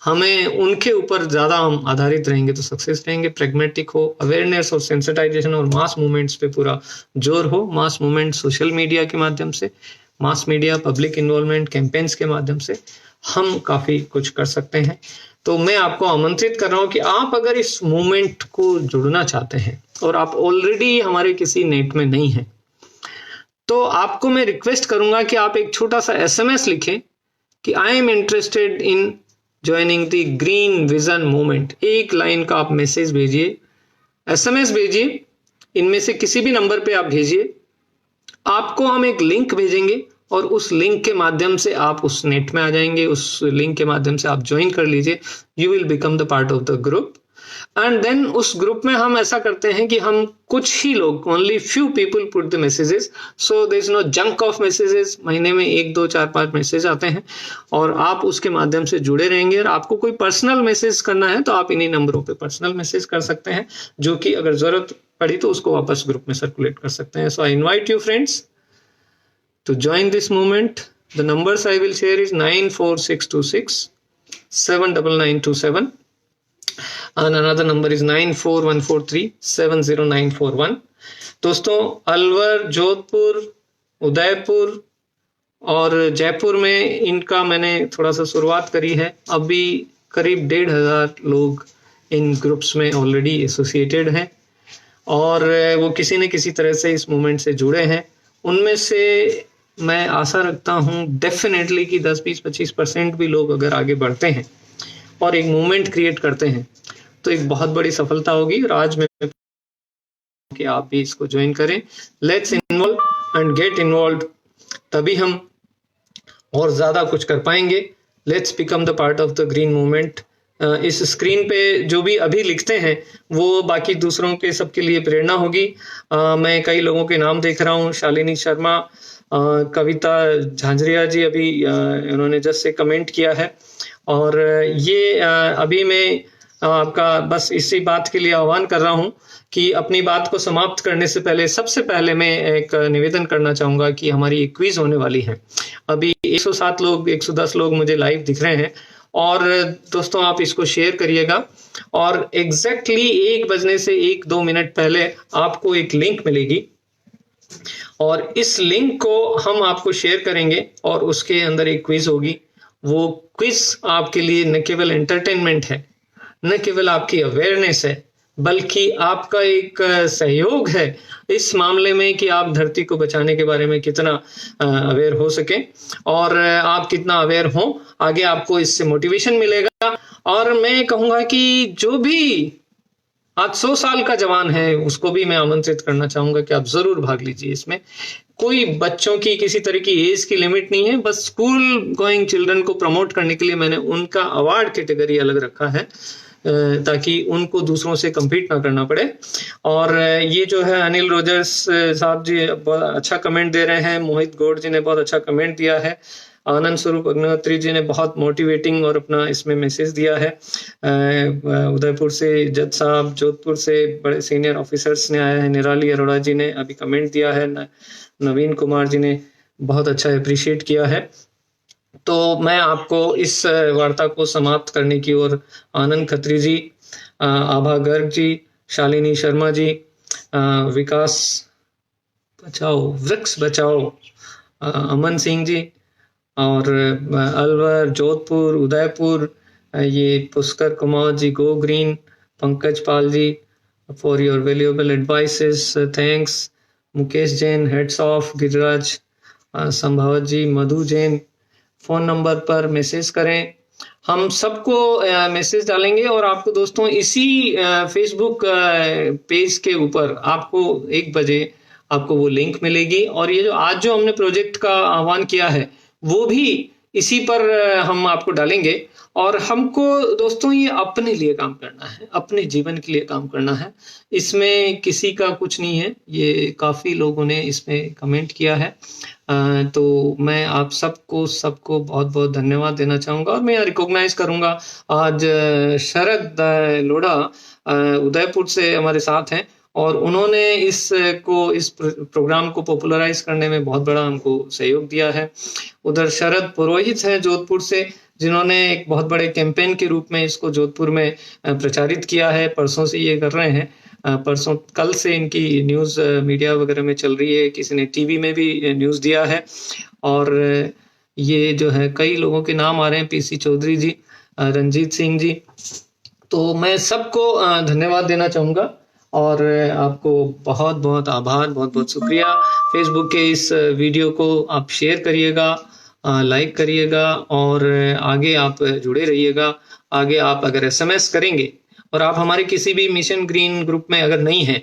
हमें उनके ऊपर ज़्यादा हम आधारित रहेंगे तो सक्सेस रहेंगे। प्रेगमेटिक हो, अवेयरनेस और सेंसिटाइजेशन और मास मूवमेंट्स पे पूरा जोर हो। मास मूवमेंट सोशल मीडिया के माध्यम से, mass media, public involvement, campaigns के माध्यम से हम काफ़ी कुछ कर सकते हैं। तो मैं आपको आमंत्रित कर रहा हूं कि आप अगर इस मूवमेंट को जुड़ना चाहते हैं और आप ऑलरेडी हमारे किसी नेट में नहीं हैं, तो आपको मैं रिक्वेस्ट करूंगा कि आप एक छोटा सा SMS लिखें कि I am interested in joining the green vision movement. एक लाइन का आप मैसेज भेजिए, SMS भेजिए, इनमें से किसी भी नंबर पे आप भेजिए। आपको हम एक लिंक भेजेंगे और उस लिंक के माध्यम से आप उस नेट में आ जाएंगे। उस लिंक के माध्यम से आप ज्वाइन कर लीजिए। You will become the part of the group. And then उस ग्रुप में हम ऐसा करते हैं कि हम कुछ ही लोग, only few people put the messages, so there is no junk of messages. महीने में 1, 2, 4, 5 मैसेज आते हैं और आप उसके माध्यम से जुड़े रहेंगे। और आपको कोई पर्सनल मैसेज करना है तो आप इन्हीं नंबरों पे पर्सनल मैसेज कर सकते हैं, जो कि अगर जरूरत पड़ी तो उसको वापस ग्रुप में सर्कुलेट कर सकते हैं। So I invite you friends to join this movement. The numbers I will share is 94626 79927 and another number is 94143 70941. दोस्तों अलवर, जोधपुर, उदयपुर और जयपुर में इनका मैंने थोड़ा सा शुरुआत करी है। अभी करीब 1500 लोग इन ग्रुप्स में ऑलरेडी एसोसिएटेड हैं और वो किसी न किसी तरह से इस मूवमेंट से जुड़े हैं। उनमें से मैं आशा रखता हूं डेफिनेटली कि 10, 20, 25% भी लोग अगर आगे बढ़ते हैं और एक मूवमेंट क्रिएट करते हैं तो एक बहुत बड़ी सफलता होगी। और आज मैं कि आप भी इसको ज्वाइन करें। Let's involve and get involve, तभी हम और ज्यादा कुछ कर पाएंगे। Let's become the part of the green movement. इस स्क्रीन पे जो भी अभी लिखते हैं वो बाकी दूसरों के सबके लिए प्रेरणा होगी। मैं कई लोगों के नाम देख रहा हूँ, शालिनी शर्मा, कविता झांझरिया जी अभी उन्होंने जस्ट से कमेंट किया है। और ये अभी मैं आपका बस इसी बात के लिए आह्वान कर रहा हूं कि अपनी बात को समाप्त करने से पहले सबसे पहले मैं एक निवेदन करना चाहूंगा कि हमारी एक क्विज होने वाली है। अभी 107 लोग 110 लोग मुझे लाइव दिख रहे हैं और दोस्तों आप इसको शेयर करिएगा और एग्जैक्टली 1 बजने से 1-2 मिनट पहले आपको एक लिंक मिलेगी और इस लिंक को हम आपको शेयर करेंगे और उसके अंदर एक क्विज होगी। वो क्विज आपके लिए न केवल एंटरटेनमेंट है, न केवल आपकी अवेयरनेस है, बल्कि आपका एक सहयोग है इस मामले में कि आप धरती को बचाने के बारे में कितना अवेयर हो सके और आप कितना अवेयर हो, आगे आपको इससे मोटिवेशन मिलेगा। और मैं कहूंगा कि जो भी आज 100 साल का जवान है उसको भी मैं आमंत्रित करना चाहूंगा कि आप जरूर भाग लीजिए इसमें। कोई बच्चों की किसी तरह की एज की लिमिट नहीं है, बस स्कूल गोइंग चिल्ड्रन को प्रमोट करने के लिए मैंने उनका अवार्ड कैटेगरी अलग रखा है ताकि उनको दूसरों से कम्पीट ना करना पड़े। और ये जो है अनिल रोजर्स साहब जी बहुत अच्छा कमेंट दे रहे हैं, मोहित गौड़ जी ने बहुत अच्छा कमेंट दिया है, आनंद स्वरूप अग्निहोत्री जी ने बहुत मोटिवेटिंग और अपना इसमें मैसेज दिया है, उदयपुर से जज साहब, जोधपुर से बड़े सीनियर ऑफिसर्स ने आया है, निराली अरोड़ा जी ने अभी कमेंट दिया है, नवीन कुमार जी ने बहुत अच्छा अप्रिशिएट किया है। तो मैं आपको इस वार्ता को समाप्त करने की ओर आनंद खत्री जी, आभा गर्ग जी, शालिनी शर्मा जी, विकास बचाओ वृक्ष बचाओ, अमन सिंह जी और अलवर, जोधपुर, उदयपुर, ये Pushkar Kumar ji, go green, Pankaj Pal ji for your valuable advices, thanks, Mukesh Jain, hats off, Giriraj Sambhavat ji, Madhu Jain, phone number पर मैसेज करें, हम सबको मैसेज डालेंगे और आपको दोस्तों इसी फेसबुक पेज के ऊपर आपको 1 बजे आपको वो लिंक मिलेगी और ये जो आज जो हमने प्रोजेक्ट का आह्वान किया है वो भी इसी पर हम आपको डालेंगे। और हमको दोस्तों ये अपने लिए काम करना है, अपने जीवन के लिए काम करना है, इसमें किसी का कुछ नहीं है। ये काफी लोगों ने इसमें कमेंट किया है, तो मैं आप सबको बहुत बहुत धन्यवाद देना चाहूंगा और मैं रिकॉग्नाइज करूंगा आज शरद लोढ़ा उदयपुर से हमारे साथ हैं और उन्होंने इस प्रोग्राम को पॉपुलराइज करने में बहुत बड़ा हमको सहयोग दिया है। उधर शरद पुरोहित हैं जोधपुर से, जिन्होंने एक बहुत बड़े कैंपेन के रूप में इसको जोधपुर में प्रचारित किया है, परसों से ये कर रहे हैं, परसों कल से इनकी न्यूज मीडिया वगैरह में चल रही है, किसी ने टीवी में भी न्यूज दिया है और ये जो है कई लोगों के नाम आ रहे हैं, पीसी चौधरी जी, रंजीत सिंह जी, तो मैं सबको धन्यवाद देना चाहूंगा और आपको बहुत बहुत आभार, बहुत बहुत शुक्रिया। फेसबुक के इस वीडियो को आप शेयर करिएगा, लाइक करिएगा और आगे आप जुड़े रहिएगा। आगे आप अगर SMS करेंगे और आप हमारे किसी भी मिशन ग्रीन ग्रुप में अगर नहीं हैं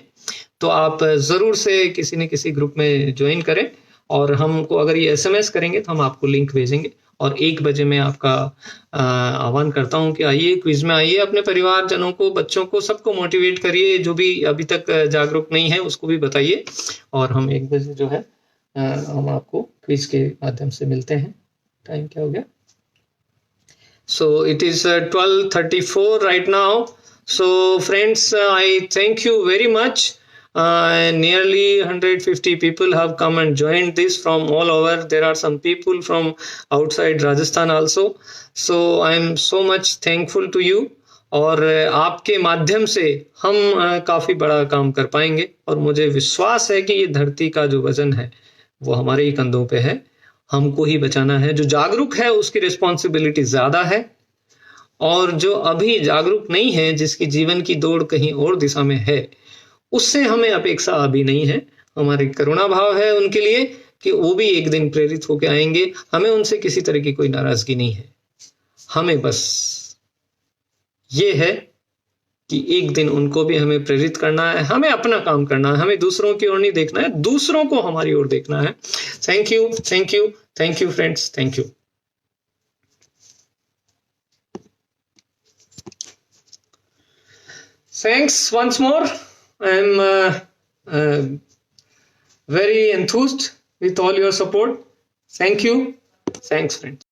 तो आप जरूर से किसी न किसी ग्रुप में ज्वाइन करें और हमको अगर ये SMS करेंगे तो हम आपको लिंक भेजेंगे। और 1 बजे मैं आपका आह्वान करता हूं कि आइए क्विज में आइए, अपने परिवारजनों को, बच्चों को, सबको मोटिवेट करिए, जो भी अभी तक जागरूक नहीं है उसको भी बताइए और हम 1 बजे जो है हम आपको क्विज के माध्यम से मिलते हैं। टाइम क्या हो गया? So it is 12:34 right now. So friends, I thank you very much. Nearly 150 people have come and joined this from all over. There are some people from outside Rajasthan also. So I am so much thankful to you. और आपके माध्यम से हम काफी बड़ा काम कर पाएंगे और मुझे विश्वास है कि ये धरती का जो वजन है वो हमारे ही कंधों पे है, हमको ही बचाना है। जो जागरूक है उसकी रिस्पॉन्सिबिलिटी ज्यादा है और जो अभी जागरूक नहीं है, जिसकी जीवन की दौड़ कहीं और दिशा में है, उससे हमें अपेक्षा अभी नहीं है। हमारे करुणा भाव है उनके लिए कि वो भी एक दिन प्रेरित होकर आएंगे। हमें उनसे किसी तरह की कोई नाराजगी नहीं है, हमें बस ये है कि एक दिन उनको भी हमें प्रेरित करना है, हमें अपना काम करना है, हमें दूसरों की ओर नहीं देखना है, दूसरों को हमारी ओर देखना है। Thank you, thank you, thank you friends, thank you. Thanks once more. I am very enthused with all your support. Thank you. Thanks friends.